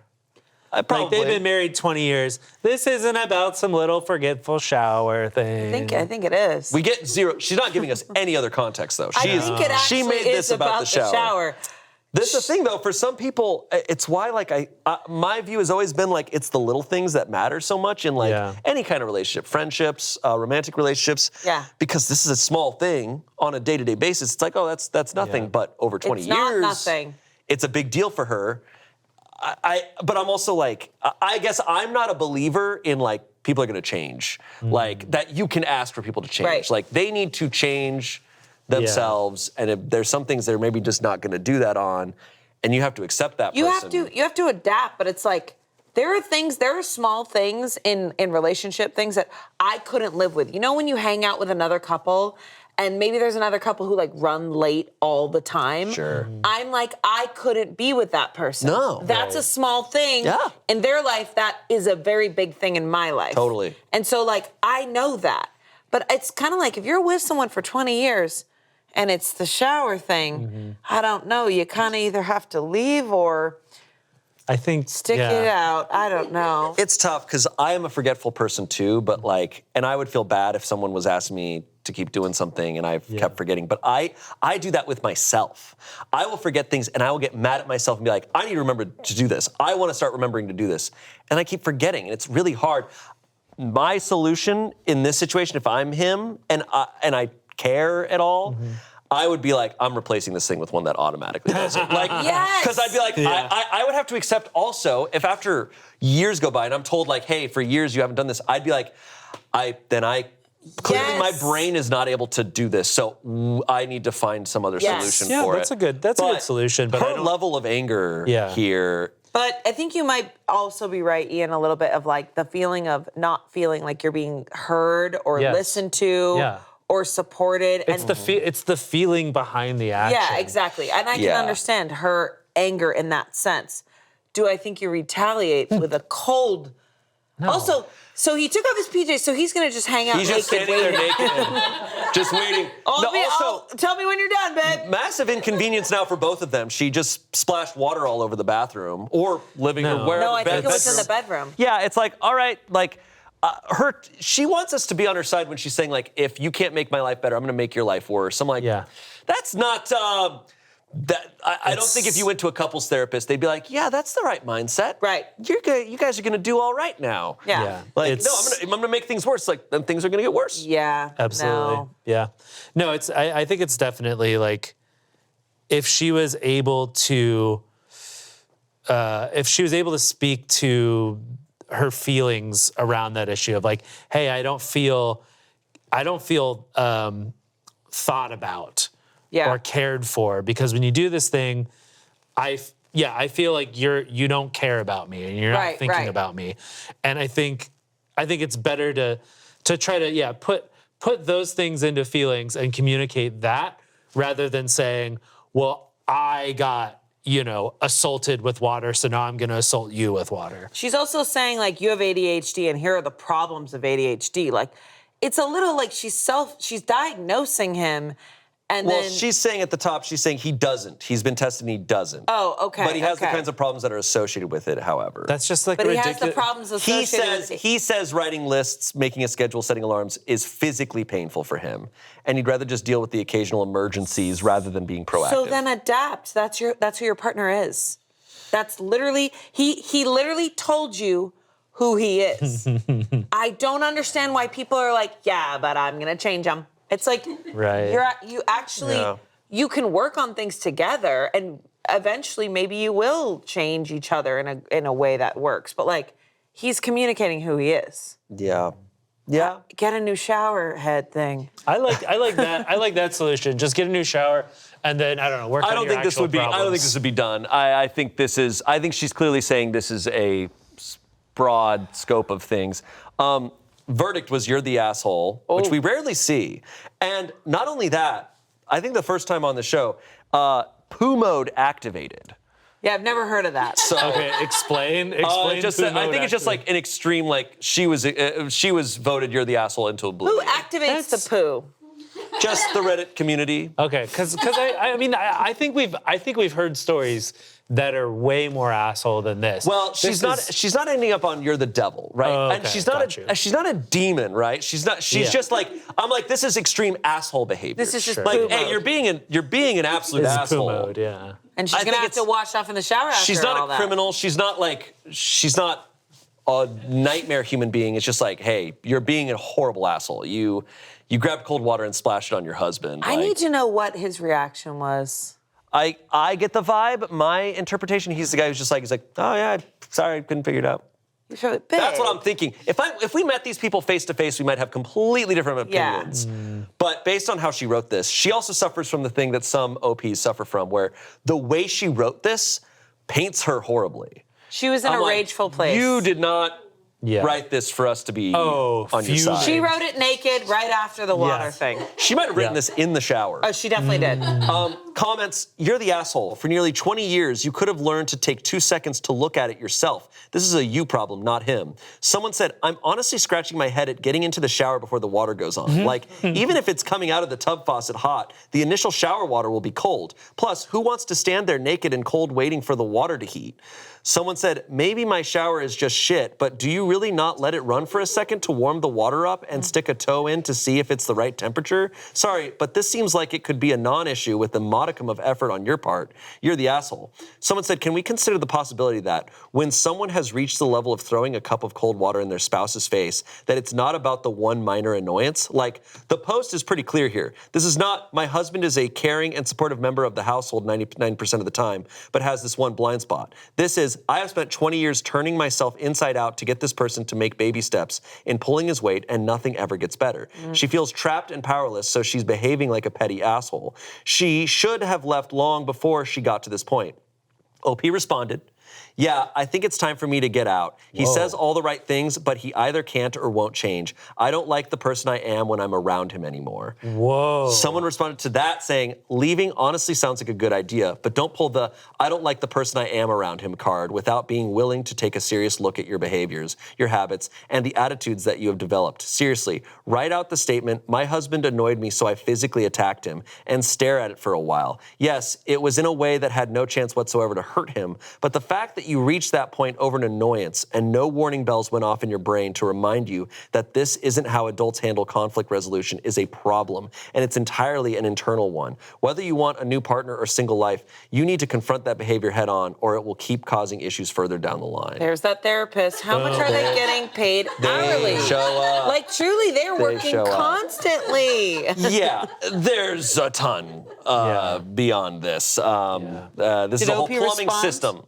Probably. Like, they've been married 20 years. This isn't about some little forgetful shower thing. I think it is. We get zero. She's not giving us any other context, though. I think it actually she made is this about the shower. This is the thing, though. For some people, it's why, like, my view has always been like it's the little things that matter so much in like any kind of relationship, friendships, romantic relationships. Yeah. Because this is a small thing on a day-to-day basis. It's like, oh, that's nothing. Yeah. But over 20 It's years, not nothing. It's a big deal for her. But I'm also like, I guess I'm not a believer in like people are going to change, like that you can ask for people to change. Right. Like they need to change themselves, and if there's some things they're maybe just not going to do that on, and you have to accept that. You person. have to adapt, but it's like there are small things in relationship things that I couldn't live with. You know, when you hang out with another couple and maybe there's another couple who like run late all the time. Sure. I'm like, I couldn't be with that person. No. That's a small thing Yeah. in their life. That is a very big thing in my life. Totally. And so like, I know that. But it's kind of like if you're with someone for 20 years and it's the shower thing, I don't know. You kind of either have to leave or I think stick it out. I don't know. It's tough because I am a forgetful person too, but like, and I would feel bad if someone was asking me to keep doing something and I've kept forgetting. But I do that with myself. I will forget things and I will get mad at myself and be like, I need to remember to do this. I want to start remembering to do this. And I keep forgetting, and it's really hard. My solution in this situation, if I'm him and I care at all, I would be like, I'm replacing this thing with one that automatically does it. Like, Yes. because I'd be like, I would have to accept also, if after years go by and I'm told like, hey, for years you haven't done this, I'd be like, clearly my brain is not able to do this, so I need to find some other solution for that's it. a good solution. But her level of anger here. But I think you might also be right, Ian, a little bit of like the feeling of not feeling like you're being heard or listened to or supported. It's the feeling behind the action. Yeah, exactly. And I can understand her anger in that sense. Do I think you retaliate with a cold Also, so he took off his PJs, so he's gonna just hang out He's naked. just standing there naked, just waiting. Tell me when you're done, babe. Massive inconvenience now for both of them. She just splashed water all over the bathroom or living room, wherever. No, I think it was in the bedroom. Yeah, it's like, all right, like, she wants us to be on her side when she's saying, like, if you can't make my life better, I'm going to make your life worse. I'm like, that's not, I don't think if you went to a couples therapist, they'd be like, yeah, that's the right mindset. Right. You guys are going to do all right now. Yeah. Like, no, I'm going to make things worse. Like, then things are going to get worse. Yeah. Absolutely. No. Yeah. No, I think it's definitely like, if she was able to speak to her feelings around that issue of like, hey, I don't feel thought about or cared for, because when you do this thing, I feel like you don't care about me and you're not thinking about me. And I think it's better to try to put those things into feelings and communicate that, rather than saying, well, I got assaulted with water, so now I'm going to assault you with water. She's also saying, like, you have ADHD and here are the problems of ADHD. Like, it's a little like she's diagnosing him, and then... she's saying at the top, she's saying he doesn't. He's been tested and he doesn't. Oh, okay. But he has the kinds of problems that are associated with it, however. That's just like But he ridiculous. has the problems associated with it. He says writing lists, making a schedule, setting alarms is physically painful for him. And he'd rather just deal with the occasional emergencies rather than being proactive. So then adapt. That's who your partner is. That's literally, he literally told you who he is. I don't understand why people are like, yeah, but I'm going to change him. It's like, you actually, you can work on things together, and eventually maybe you will change each other in a way that works. But like, he's communicating who he is. Yeah. Get a new shower head thing. I like that. I like that solution. Just get a new shower, and then I don't know. Work on your actual problems. I don't think this would be done. I think she's clearly saying this is a broad scope of things. Verdict was you're the asshole, which we rarely see. And not only that, I think the first time on the show, poo mode activated. Yeah, I've never heard of that. So, okay, explain. I think it's just like an extreme, like she was voted you're the asshole into oblivion. Who activates the poo? Just the Reddit community. Okay, because I think we've heard stories that are way more asshole than this. Well, she's not ending up on you're the devil, right? Oh, okay, and she's not a demon, right? She's just like, I'm like, this is extreme asshole behavior. This is just like, poo hey, mode. you're being an absolute This asshole. is poo mode, yeah. And she's gonna have to wash off in the shower after She's all not a that. criminal. She's not a nightmare human being. It's just like, hey, you're being a horrible asshole. You grabbed cold water and splashed it on your husband. I need to know what his reaction was. I get the vibe. My interpretation, he's the guy who's just like, oh yeah, sorry, I couldn't figure it out. That's what I'm thinking. If we met these people face to face, we might have completely different opinions. Yeah. But based on how she wrote this, she also suffers from the thing that some OPs suffer from, where the way she wrote this paints her horribly. She was in a rageful place. You did not write this for us to be on your side. She wrote it naked right after the water thing. She might have written this in the shower. Oh, she definitely did. Comments, you're the asshole. For nearly 20 years, you could have learned to take 2 seconds to look at it yourself. This is a you problem, not him. Someone said, I'm honestly scratching my head at getting into the shower before the water goes on. Like, even if it's coming out of the tub faucet hot, the initial shower water will be cold. Plus, who wants to stand there naked and cold waiting for the water to heat? Someone said, maybe my shower is just shit, but do you really not let it run for a second to warm the water up and stick a toe in to see if it's the right temperature? Sorry, but this seems like it could be a non-issue with a modicum of effort on your part. You're the asshole. Someone said, can we consider the possibility that when someone has reached the level of throwing a cup of cold water in their spouse's face, that it's not about the one minor annoyance? Like, the post is pretty clear here. This is not, my husband is a caring and supportive member of the household 99% of the time, but has this one blind spot. This is, I have spent 20 years turning myself inside out to get this person to make baby steps in pulling his weight, and nothing ever gets better. She feels trapped and powerless, so she's behaving like a petty asshole. She should have left long before she got to this point. OP responded, Yeah, I think it's time for me to get out. He says all the right things, but he either can't or won't change. I don't like the person I am when I'm around him anymore. Whoa. Someone responded to that saying, leaving honestly sounds like a good idea, but don't pull the I don't like the person I am around him card without being willing to take a serious look at your behaviors, your habits, and the attitudes that you have developed. Seriously, write out the statement, my husband annoyed me so I physically attacked him, and stare at it for a while. Yes, it was in a way that had no chance whatsoever to hurt him, but the fact that you reached that point over an annoyance and no warning bells went off in your brain to remind you that this isn't how adults handle conflict resolution is a problem, and it's entirely an internal one. Whether you want a new partner or single life, you need to confront that behavior head on or it will keep causing issues further down the line. There's that therapist. How much are they getting paid hourly? They show up. Like, truly, they're working show up. constantly. Yeah, there's a ton beyond this. This is a whole Opie plumbing respond? system.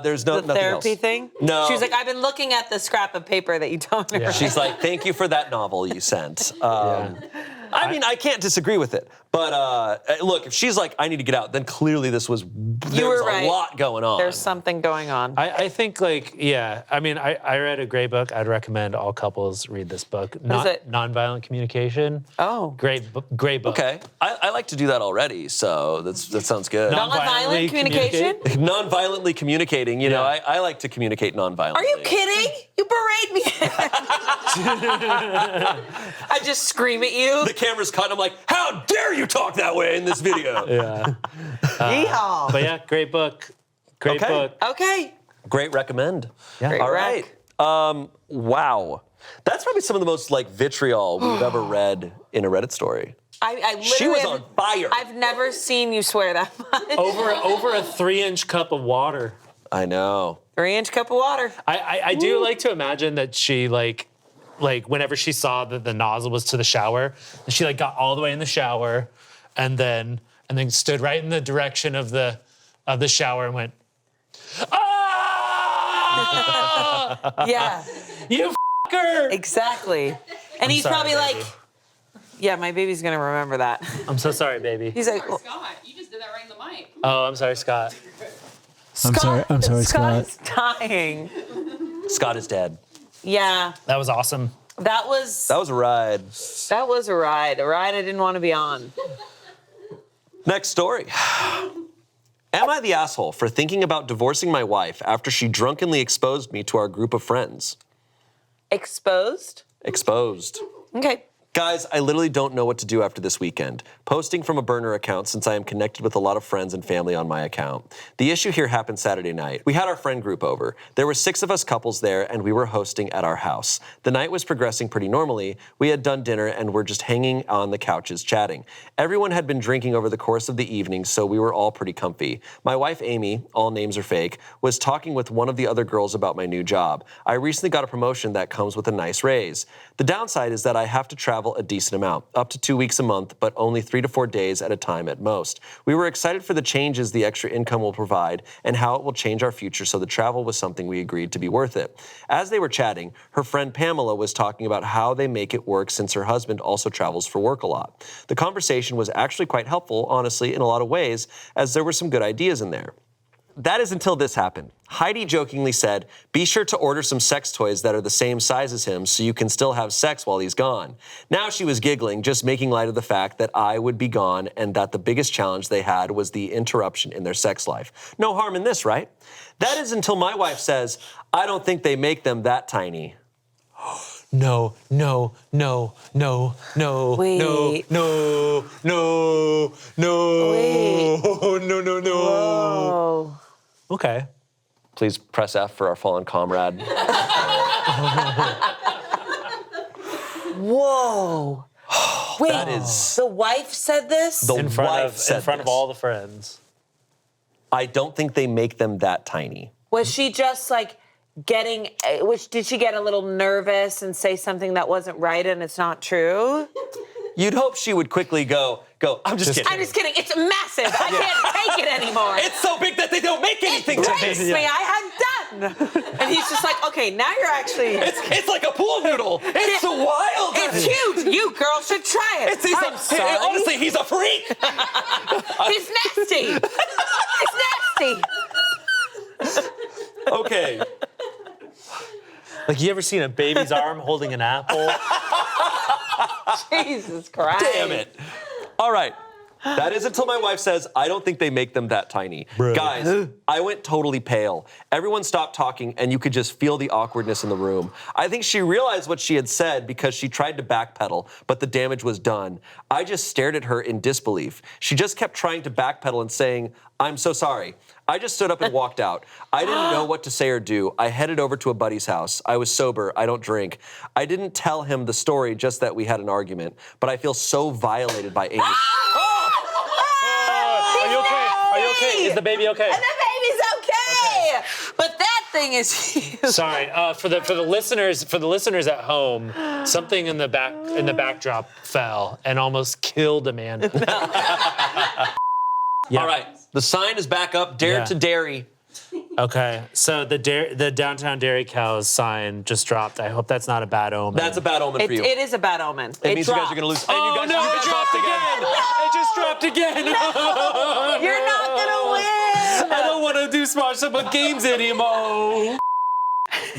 There's The nothing therapy else. thing? No. She was like, I've been looking at the scrap of paper that you told me. Yeah. She's like, thank you for that novel you sent. I mean, I can't disagree with it. But look, if she's like, I need to get out, then clearly there was right. a lot going on. There's something going on. I think, like, yeah. I mean, I read a great book. I'd recommend all couples read this book. is it? Nonviolent Communication. Oh. Great book. Okay, I like to do that already, so that sounds good. Nonviolent communication? Non-violently communicating, you know, I like to communicate non-violently. Are you kidding? You berate me. I just scream at you. The camera's cut, and I'm like, how dare you talk that way in this video? Yeah. Yeehaw. But yeah, great book. Great Okay. book. Okay. Great recommend. Yeah. Great All rec. right. Wow. That's probably some of the most like vitriol we've ever read in a Reddit story. I literally She was have- on fire. I've never seen you swear that much. Over a 3-inch cup of water. I know. 3-inch cup of water. I do like to imagine that she like whenever she saw that the nozzle was to the shower, she like got all the way in the shower and then stood right in the direction of the shower and went, ah! Yeah, You fucker! exactly. And he's sorry, probably baby. like, yeah, my baby's gonna remember that. I'm so sorry, baby. He's like, Sorry, Scott, you just did that right in the mic. Oh, I'm sorry, Scott. I'm sorry, Scott. Scott's dying. Scott is dead. Yeah, That was awesome. that was That was a ride. a ride I didn't want to be on. Next story. Am I the asshole for thinking about divorcing my wife after she drunkenly exposed me to our group of friends? Exposed. Exposed. Okay. Guys, I literally don't know what to do after this weekend. Posting from a burner account since I am connected with a lot of friends and family on my account. The issue here happened Saturday night. We had our friend group over. There were 6 of us couples there and we were hosting at our house. The night was progressing pretty normally. We had done dinner and were just hanging on the couches chatting. Everyone had been drinking over the course of the evening, so we were all pretty comfy. My wife, Amy, all names are fake, was talking with one of the other girls about my new job. I recently got a promotion that comes with a nice raise. The downside is that I have to travel a decent amount, up to 2 weeks a month, but only 3 to 4 days at a time at most. We were excited for the changes the extra income will provide and how it will change our future, so the travel was something we agreed to be worth it. As they were chatting, her friend Pamela was talking about how they make it work since her husband also travels for work a lot. The conversation was actually quite helpful, honestly, in a lot of ways, as there were some good ideas in there. That is until this happened. Heidi jokingly said, be sure to order some sex toys that are the same size as him so you can still have sex while he's gone. Now she was giggling, just making light of the fact that I would be gone and that the biggest challenge they had was the interruption in their sex life. No harm in this, right? That is until my wife says, I don't think they make them that tiny. No. Wait. No. Whoa. Okay. Please press F for our fallen comrade. Whoa. Wait, That is- the wife said this? The In front wife said of this. all the friends. I don't think they make them that tiny. Was she just like did she get a little nervous and say something that wasn't right and it's not true? You'd hope she would quickly go, I'm just kidding. I'm just kidding. It's massive. I can't take it anymore. It's so big that they don't make anything It to breaks me. me. I had done. And he's just like, okay, now you're actually... It's like a pool noodle. It's wild. It's huge. You girls should try it. I'm sorry. Honestly, he's a freak. He's nasty. He's nasty. Okay. Like, you ever seen a baby's arm holding an apple? Jesus Christ. Damn it. All right. That is until my wife says, I don't think they make them that tiny. Guys, I went totally pale. Everyone stopped talking, and you could just feel the awkwardness in the room. I think she realized what she had said because she tried to backpedal, but the damage was done. I just stared at her in disbelief. She just kept trying to backpedal and saying, I'm so sorry. I just stood up and walked out. I didn't know what to say or do. I headed over to a buddy's house. I was sober. I don't drink. I didn't tell him the story, just that we had an argument. But I feel so violated by Amy. Are you okay? Are you okay? Is the baby okay? And the baby's okay. But that thing is huge. Sorry, for the listeners at home, something in the backdrop fell and almost killed Amanda. Yeah. All right, the sign is back up, Dare to Dairy. Okay, so the downtown Dairy Cows sign just dropped. I hope that's not a bad omen. That's a bad omen for you. It is a bad omen. It means you guys are going to lose. And Oh, you guys, no, you it guys dropped lost again. It just dropped again. You're not gonna win. I don't want to do Smosh Up games anymore.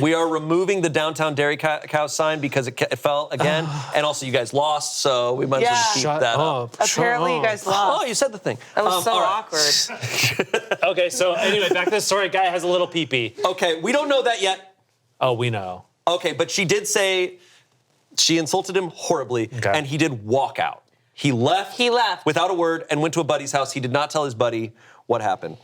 We are removing the downtown Dairy Cow sign because it fell again, and also you guys lost, so we might as well keep Shut that up. up. Apparently you guys lost. Oh, you said the thing. That was so all right. awkward. Okay, so anyway, back to the story. Guy has a little pee-pee. Okay, we don't know that yet. Oh, we know. Okay, but she did say she insulted him horribly, and he did walk out. He left. He left. Without a word and went to a buddy's house. He did not tell his buddy what happened.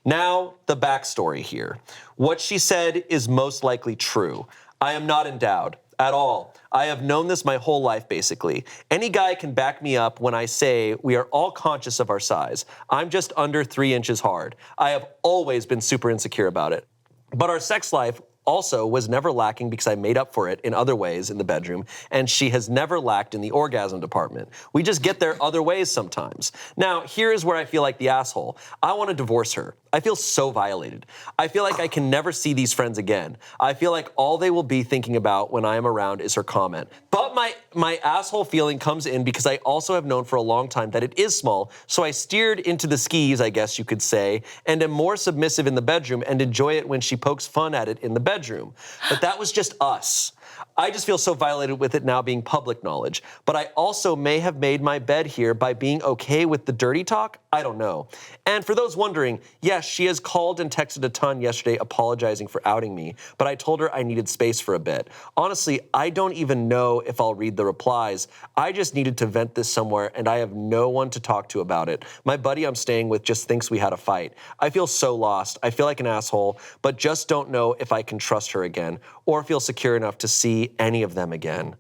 Now, the backstory here. What she said is most likely true. I am not endowed at all. I have known this my whole life, basically. Any guy can back me up when I say we are all conscious of our size. I'm just under 3 inches hard. I have always been super insecure about it. But our sex life also was never lacking because I made up for it in other ways in the bedroom, and she has never lacked in the orgasm department. We just get there other ways sometimes. Now, here is where I feel like the asshole. I want to divorce her. I feel so violated. I feel like I can never see these friends again. I feel like all they will be thinking about when I am around is her comment. But my asshole feeling comes in because I also have known for a long time that it is small, so I steered into the skis, I guess you could say, and am more submissive in the bedroom and enjoy it when she pokes fun at it in the bedroom. But that was just us. I just feel so violated with it now being public knowledge. But I also may have made my bed here by being okay with the dirty talk. I don't know. And for those wondering, yes, she has called and texted a ton yesterday apologizing for outing me, but I told her I needed space for a bit. Honestly, I don't even know if I'll read the replies. I just needed to vent this somewhere, and I have no one to talk to about it. My buddy I'm staying with just thinks we had a fight. I feel so lost. I feel like an asshole, but just don't know if I can trust her again or feel secure enough to see any of them again.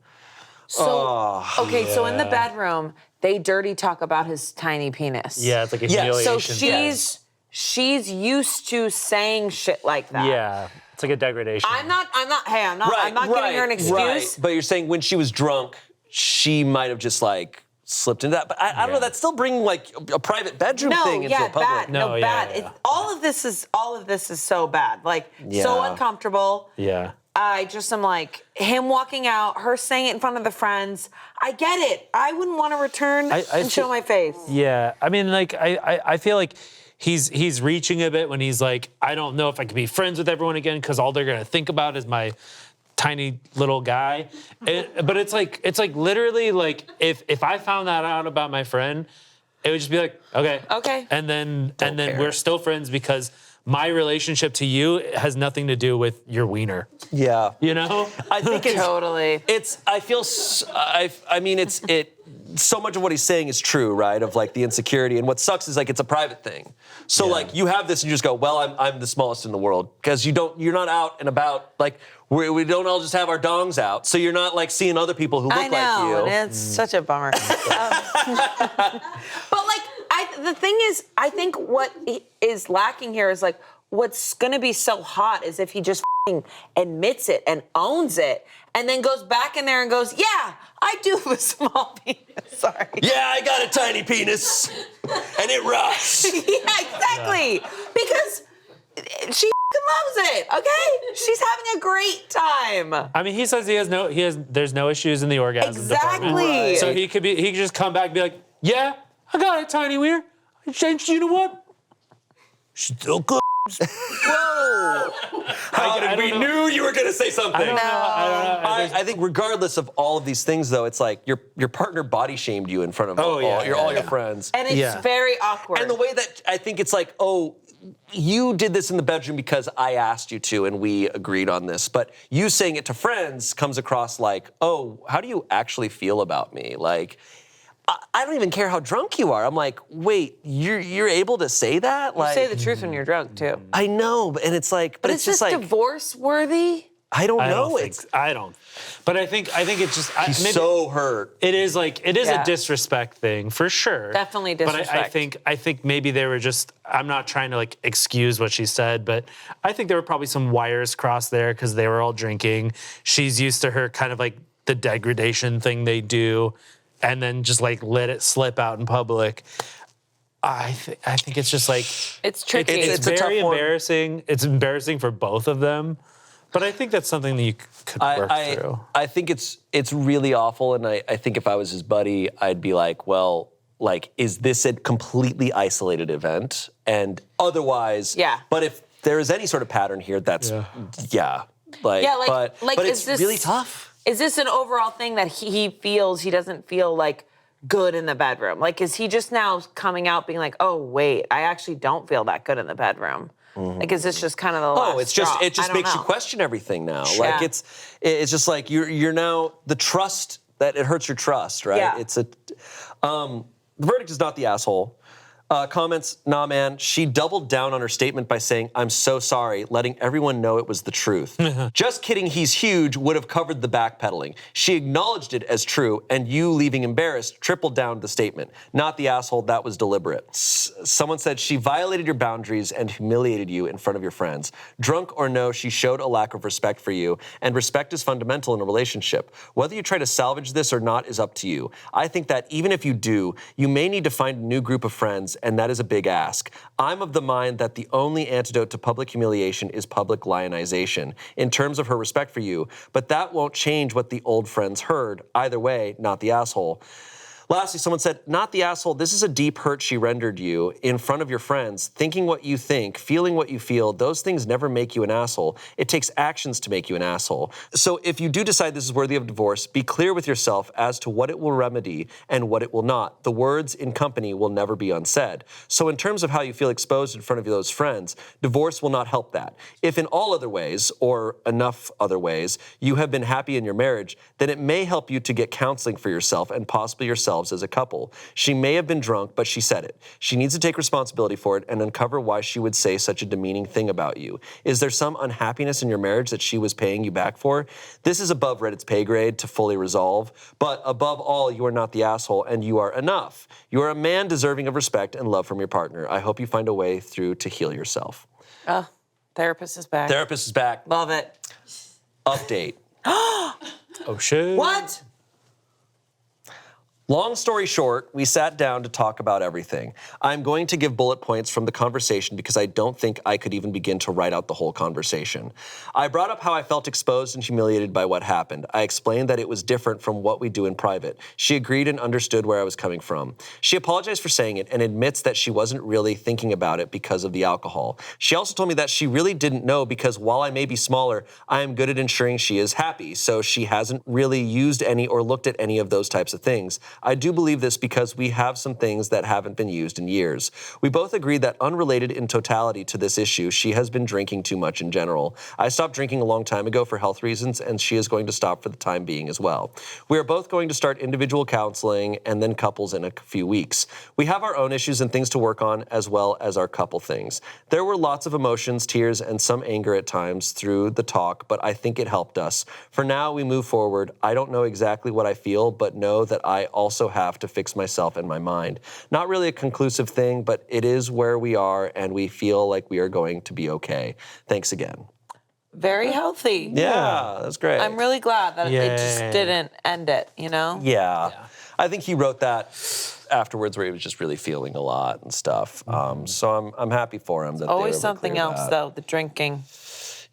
So, so in the bedroom, they dirty talk about his tiny penis. Yeah, it's like a humiliation. So she's used to saying shit like that. Yeah, it's like a degradation. I'm not giving her an excuse. Right. But you're saying when she was drunk, she might have just like slipped into that. But I don't know, that's still bringing like a private bedroom thing into a public. Bad. No, bad. Yeah. All of this is so bad. Like so uncomfortable. Yeah. I just am like, him walking out, her saying it in front of the friends. I get it. I wouldn't want to return and show my face. Yeah, I mean, like, I feel like he's reaching a bit when he's like, I don't know if I can be friends with everyone again because all they're gonna think about is my tiny little guy. But it's like literally like if I found that out about my friend, it would just be like, okay, and then we're still friends because my relationship to you has nothing to do with your wiener. Yeah. You know? I think it's totally. I mean, so much of what he's saying is true, right? Of like the insecurity, and what sucks is like it's a private thing. So like you have this and you just go, well, I'm the smallest in the world because you're not out and about like we don't all just have our dongs out, so you're not like seeing other people who look like you. I know, and it's such a bummer. But like the thing is, I think what is lacking here is like what's gonna be so hot is if he just admits it and owns it, and then goes back in there and goes, yeah, I do have a small penis. Sorry. Yeah, I got a tiny penis, and it rocks. Yeah, exactly. Yeah. Because she loves it. Okay, she's having a great time. I mean, he says there's no issues in the orgasm department. Right. So he could just come back and be like, yeah, I got a tiny wiener. You know what? She's still good. Whoa. We knew you were going to say something. I don't know. I think regardless of all of these things, though, it's like your partner body shamed you in front of all your friends. And it's very awkward. And the way that I think it's like, oh, you did this in the bedroom because I asked you to and we agreed on this. But you saying it to friends comes across like, oh, how do you actually feel about me? Like, I don't even care how drunk you are. I'm like, wait, you're able to say that? You Like, say the truth when you're drunk, too. I know, and it's like, but it's is just this like, divorce worthy? I don't I know. don't think. I don't. But I think it's just. He's maybe so hurt. It is a disrespect thing for sure. Definitely disrespect. But I think maybe they were just. I'm not trying to like excuse what she said, but I think there were probably some wires crossed there because they were all drinking. She's used to her kind of like the degradation thing they do, and then just like let it slip out in public. I think it's just like It's tricky. It's It's a very tough one. embarrassing. It's embarrassing for both of them. But I think that's something that you could work through. I think it's really awful, and I think if I was his buddy, I'd be like, well, like, is this a completely isolated event? And otherwise, but if there is any sort of pattern here, that's, but it's really tough. Is this an overall thing that he feels he doesn't feel like good in the bedroom? Like, is he just now coming out being like, oh, wait, I actually don't feel that good in the bedroom? Like, is this just kind of the last straw? It just makes you question everything now. Like, it's just like you're now, the trust, that it hurts your trust, right? Yeah. It's the verdict is not the asshole. Comments, nah, man. She doubled down on her statement by saying, I'm so sorry, letting everyone know it was the truth. Just kidding, he's huge would have covered the backpedaling. She acknowledged it as true, and you, leaving embarrassed, tripled down the statement. Not the asshole, that was deliberate. Someone said she violated your boundaries and humiliated you in front of your friends. Drunk or no, she showed a lack of respect for you, and respect is fundamental in a relationship. Whether you try to salvage this or not is up to you. I think that even if you do, you may need to find a new group of friends, and that is a big ask. I'm of the mind that the only antidote to public humiliation is public lionization, in terms of her respect for you, but that won't change what the old friends heard. Either way, not the asshole. Lastly, someone said, not the asshole, this is a deep hurt she rendered you in front of your friends. Thinking what you think, feeling what you feel, those things never make you an asshole. It takes actions to make you an asshole. So if you do decide this is worthy of divorce, be clear with yourself as to what it will remedy and what it will not. The words in company will never be unsaid. So in terms of how you feel exposed in front of those friends, divorce will not help that. If in all other ways, or enough other ways, you have been happy in your marriage, then it may help you to get counseling for yourself and possibly yourself as a couple. She may have been drunk, but she said it. She needs to take responsibility for it and uncover why she would say such a demeaning thing about you. Is there some unhappiness in your marriage that she was paying you back for? This is above Reddit's pay grade to fully resolve, but above all, you are not the asshole and you are enough. You are a man deserving of respect and love from your partner. I hope you find a way through to heal yourself. Therapist is back. Therapist is back. Love it. Update. Oh shit. What? Long story short, we sat down to talk about everything. I'm going to give bullet points from the conversation because I don't think I could even begin to write out the whole conversation. I brought up how I felt exposed and humiliated by what happened. I explained that it was different from what we do in private. She agreed and understood where I was coming from. She apologized for saying it and admits that she wasn't really thinking about it because of the alcohol. She also told me that she really didn't know because while I may be smaller, I am good at ensuring she is happy, so she hasn't really used any or looked at any of those types of things. I do believe this because we have some things that haven't been used in years. We both agreed that unrelated in totality to this issue, she has been drinking too much in general. I stopped drinking a long time ago for health reasons, and she is going to stop for the time being as well. We are both going to start individual counseling and then couples in a few weeks. We have our own issues and things to work on as well as our couple things. There were lots of emotions, tears, and some anger at times through the talk, but I think it helped us. For now, we move forward. I don't know exactly what I feel, but know that I also have to fix myself and my mind. Not really a conclusive thing, but it is where we are, and we feel like we are going to be okay. Thanks again. Very healthy. Yeah, that's great. I'm really glad that it just didn't end it, you know? Yeah. I think he wrote that afterwards where he was just really feeling a lot and stuff. So I'm happy for him. That Always they were something clear else, that. though, the drinking,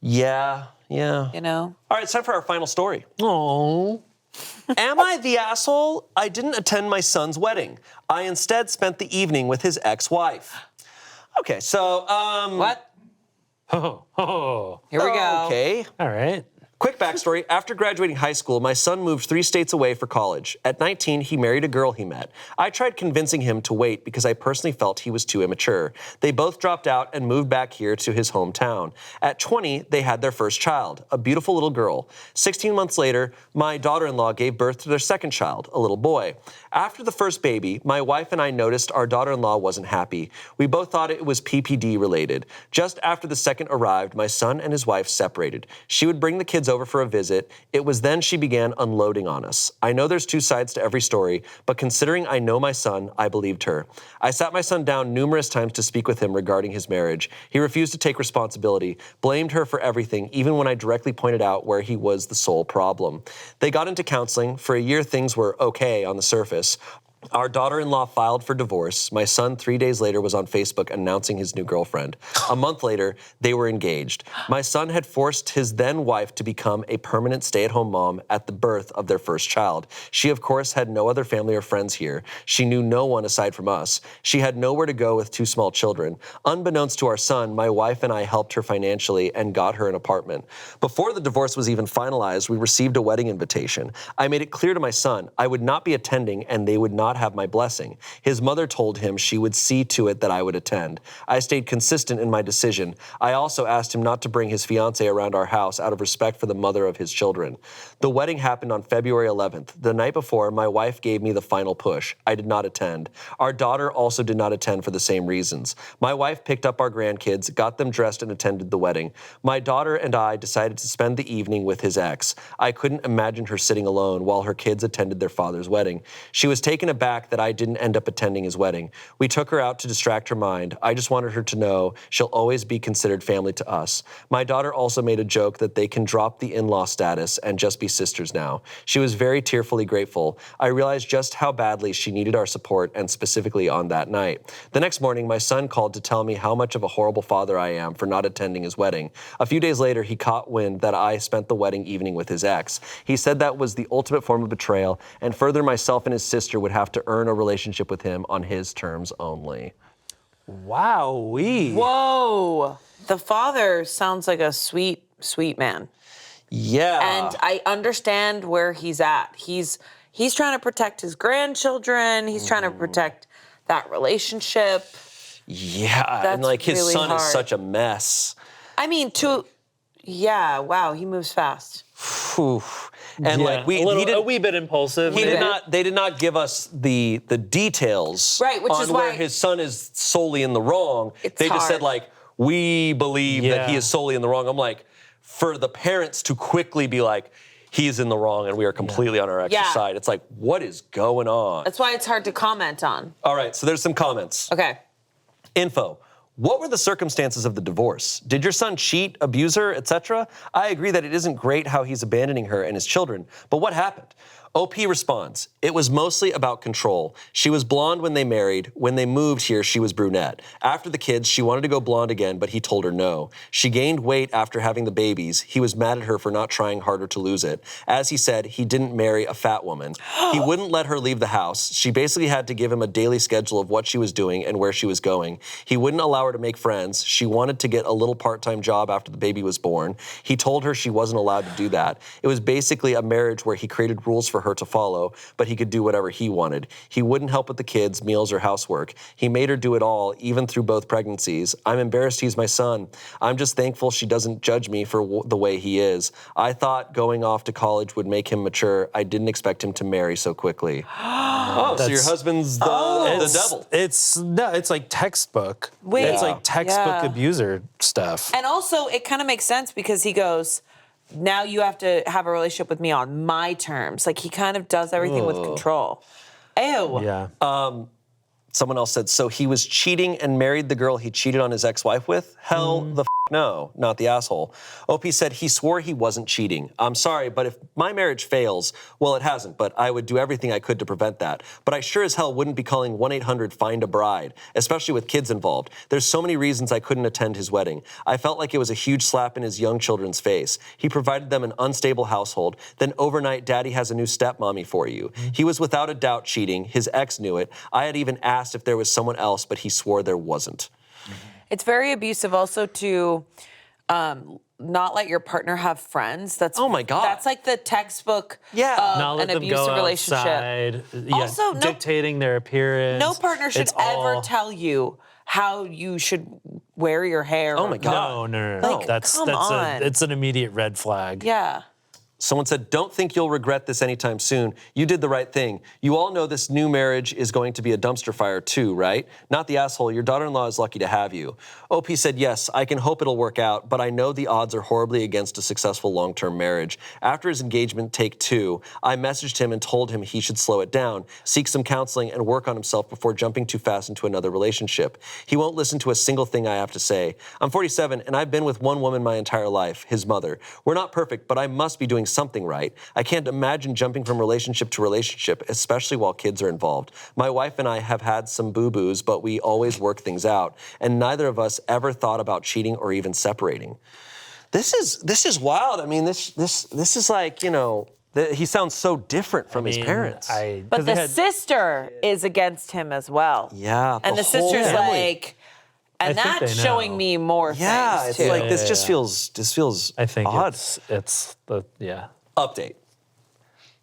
Yeah. you know? All right, it's time for our final story. Oh. Am I the asshole? I didn't attend my son's wedding. I instead spent the evening with his ex-wife. Okay, so, What? Oh. Here we go. Okay. All right. Quick backstory. After graduating high school, my son moved 3 states away for college. At 19, he married a girl he met. I tried convincing him to wait because I personally felt he was too immature. They both dropped out and moved back here to his hometown. At 20, they had their first child, a beautiful little girl. 16 months later, my daughter-in-law gave birth to their second child, a little boy. After the first baby, my wife and I noticed our daughter-in-law wasn't happy. We both thought it was PPD related. Just after the second arrived, my son and his wife separated. She would bring the kids over for a visit. It was then she began unloading on us. I know there's 2 sides to every story, but considering I know my son, I believed her. I sat my son down numerous times to speak with him regarding his marriage. He refused to take responsibility, blamed her for everything, even when I directly pointed out where he was the sole problem. They got into counseling. For a year, things were okay on the surface. Our daughter-in-law filed for divorce. My son, 3 days later, was on Facebook announcing his new girlfriend. A month later, they were engaged. My son had forced his then-wife to become a permanent stay-at-home mom at the birth of their first child. She, of course, had no other family or friends here. She knew no one aside from us. She had nowhere to go with 2 small children. Unbeknownst to our son, my wife and I helped her financially and got her an apartment. Before the divorce was even finalized, we received a wedding invitation. I made it clear to my son I would not be attending and they would not have my blessing. His mother told him she would see to it that I would attend. I stayed consistent in my decision. I also asked him not to bring his fiancée around our house out of respect for the mother of his children. The wedding happened on February 11th. The night before, my wife gave me the final push. I did not attend. Our daughter also did not attend for the same reasons. My wife picked up our grandkids, got them dressed, and attended the wedding. My daughter and I decided to spend the evening with his ex. I couldn't imagine her sitting alone while her kids attended their father's wedding. She was taken aback that I didn't end up attending his wedding. We took her out to distract her mind. I just wanted her to know she'll always be considered family to us. My daughter also made a joke that they can drop the in-law status and just be sisters now. She was very tearfully grateful. I realized just how badly she needed our support, and specifically on that night. The next morning, my son called to tell me how much of a horrible father I am for not attending his wedding. A few days later, he caught wind that I spent the wedding evening with his ex. He said that was the ultimate form of betrayal, and further, myself and his sister would have to earn a relationship with him on his terms only. Wowee. Whoa. The father sounds like a sweet, sweet man. Yeah. And I understand where he's at. He's trying to protect his grandchildren. He's trying to protect that relationship. Yeah, That's and like his really son is hard. such a mess. I mean, wow, he moves fast. Whew. And like a wee bit impulsive. They did not give us the details Right, which on is where why his son is solely in the wrong. It's They just hard. said like, we believe that he is solely in the wrong. I'm like, for the parents to quickly be like, he's in the wrong and we are completely on our ex's side. It's like, what is going on? That's why it's hard to comment on. All right, so there's some comments. Okay. Info. What were the circumstances of the divorce? Did your son cheat, abuse her, etc.? I agree that it isn't great how he's abandoning her and his children, but what happened? OP responds, it was mostly about control. She was blonde when they married. When they moved here, she was brunette. After the kids, she wanted to go blonde again, but he told her no. She gained weight after having the babies. He was mad at her for not trying harder to lose it. As he said, he didn't marry a fat woman. He wouldn't let her leave the house. She basically had to give him a daily schedule of what she was doing and where she was going. He wouldn't allow her to make friends. She wanted to get a little part-time job after the baby was born. He told her she wasn't allowed to do that. It was basically a marriage where he created rules for her to follow, but he could do whatever he wanted. He wouldn't help with the kids, meals, or housework. He made her do it all, even through both pregnancies. I'm embarrassed he's my son. I'm just thankful she doesn't judge me for the way he is. I thought going off to college would make him mature. I didn't expect him to marry so quickly. So your husband's the devil. It's like textbook. Wait. It's like textbook Yeah. abuser stuff. And also, it kind of makes sense because he goes, now you have to have a relationship with me on my terms. Like, he kind of does everything with control. Ew. Yeah. Someone else said, so he was cheating and married the girl he cheated on his ex-wife with? Hell the no, not the asshole. OP said he swore he wasn't cheating. I'm sorry, but if my marriage fails, well, it hasn't, but I would do everything I could to prevent that. But I sure as hell wouldn't be calling 1-800-FIND-A-BRIDE, especially with kids involved. There's so many reasons I couldn't attend his wedding. I felt like it was a huge slap in his young children's face. He provided them an unstable household. Then overnight, daddy has a new stepmommy for you. He was without a doubt cheating. His ex knew it. I had even asked if there was someone else, but he swore there wasn't. It's very abusive also to not let your partner have friends. That's Oh my God. That's like the textbook Yeah. of Not let an them abusive go relationship. outside. Yeah, Also, no- dictating their appearance. No partner should It's ever all- tell you how you should wear your hair. Oh my God. No. Like, that's come on. it's an immediate red flag. Yeah. Someone said, don't think you'll regret this anytime soon. You did the right thing. You all know this new marriage is going to be a dumpster fire too, right? Not the asshole. Your daughter-in-law is lucky to have you. OP said, yes, I can hope it'll work out, but I know the odds are horribly against a successful long-term marriage. After his engagement take 2, I messaged him and told him he should slow it down, seek some counseling, and work on himself before jumping too fast into another relationship. He won't listen to a single thing I have to say. I'm 47, and I've been with one woman my entire life, his mother. We're not perfect, but I must be doing something right. I can't imagine jumping from relationship to relationship, especially while kids are involved. My wife and I have had some boo-boos, but we always work things out, and neither of us ever thought about cheating or even separating. This is wild. I mean, this is like, you know, he sounds so different from his parents. But the sister is against him as well. Yeah, And the whole sister's family. like, and I think that's they showing know. me more Yeah, things it's too. like this feels I think odd. it's the Update.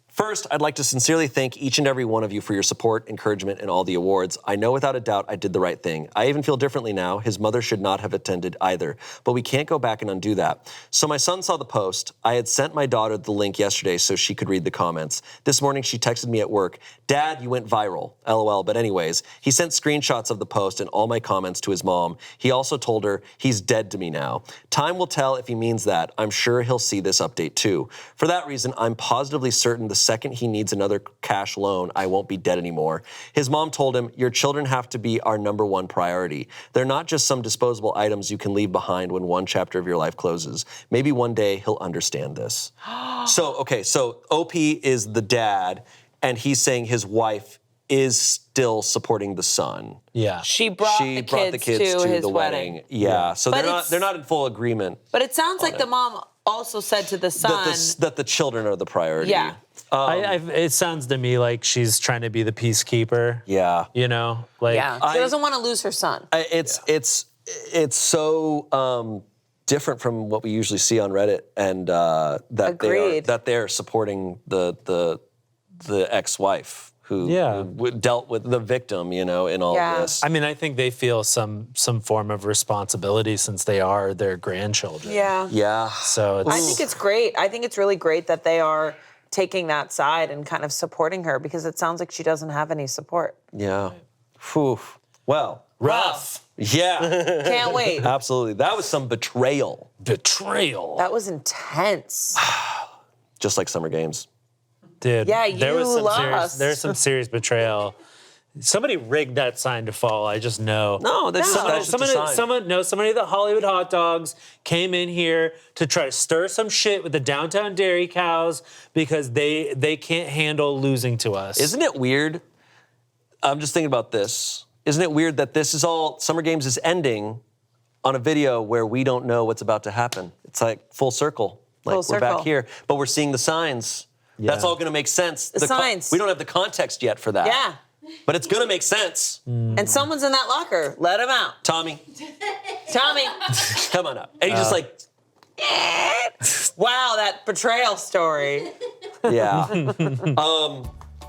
First, I'd like to sincerely thank each and every one of you for your support, encouragement, and all the awards. I know without a doubt I did the right thing. I even feel differently now. His mother should not have attended either, but we can't go back and undo that. So my son saw the post. I had sent my daughter the link yesterday so she could read the comments. This morning she texted me at work, Dad, you went viral, LOL. But anyways, he sent screenshots of the post and all my comments to his mom. He also told her he's dead to me now. Time will tell if he means that. I'm sure he'll see this update too. For that reason, I'm positively certain the second he needs another cash loan, I won't be dead anymore. His mom told him, your children have to be our number one priority. They're not just some disposable items you can leave behind when one chapter of your life closes. Maybe one day he'll understand this. So OP is the dad, and he's saying his wife is still supporting the son. yeah. She brought the kids to his the wedding. Yeah, so But they're not in full agreement But it sounds like the mom also said to the son, that the children are the priority. yeah. It sounds to me like she's trying to be the peacekeeper. Yeah. You know, like Yeah. She doesn't want to lose her son. It's so different from what we usually see on Reddit, and Agreed. that they're supporting the ex-wife who dealt with the victim, you know, in all Yeah. of this. I mean, I think they feel some form of responsibility since they are their grandchildren. Yeah. Yeah. So it's, I think it's great. I think it's really great that they are taking that side and kind of supporting her because it sounds like she doesn't have any support. Yeah. Whew. Well. rough. Yeah. Can't wait. Absolutely. That was some betrayal. Betrayal. That was intense. Just like Summer Games. Dude, Yeah, there was you lost. there's some serious betrayal. Somebody rigged that sign to fall. I just know. No, that's just a sign. Somebody at the Hollywood Hot Dogs came in here to try to stir some shit with the downtown dairy cows because they can't handle losing to us. Isn't it weird? I'm just thinking about this. Isn't it weird that this is all, Summer Games is ending on a video where we don't know what's about to happen? It's like full circle. Like Full we're back circle. here, but we're seeing the signs. Yeah. That's all going to make sense. The signs. We don't have the context yet for that. Yeah. But it's going to make sense. And someone's in that locker. Let him out. Tommy, Tommy. come on up. And he's just like, Wow, that betrayal story. yeah.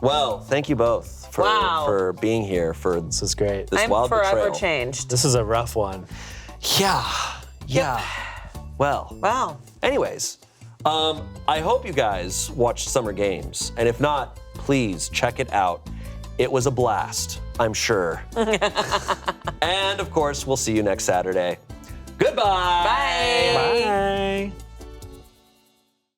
Well, thank you both for being here for This is great. this I'm wild forever betrayal. changed. This is a rough one. Yeah. Well. Wow. Anyways, I hope you guys watched Summer Games, and if not, please check it out. It was a blast, I'm sure. And of course, we'll see you next Saturday. Goodbye. Bye. Bye.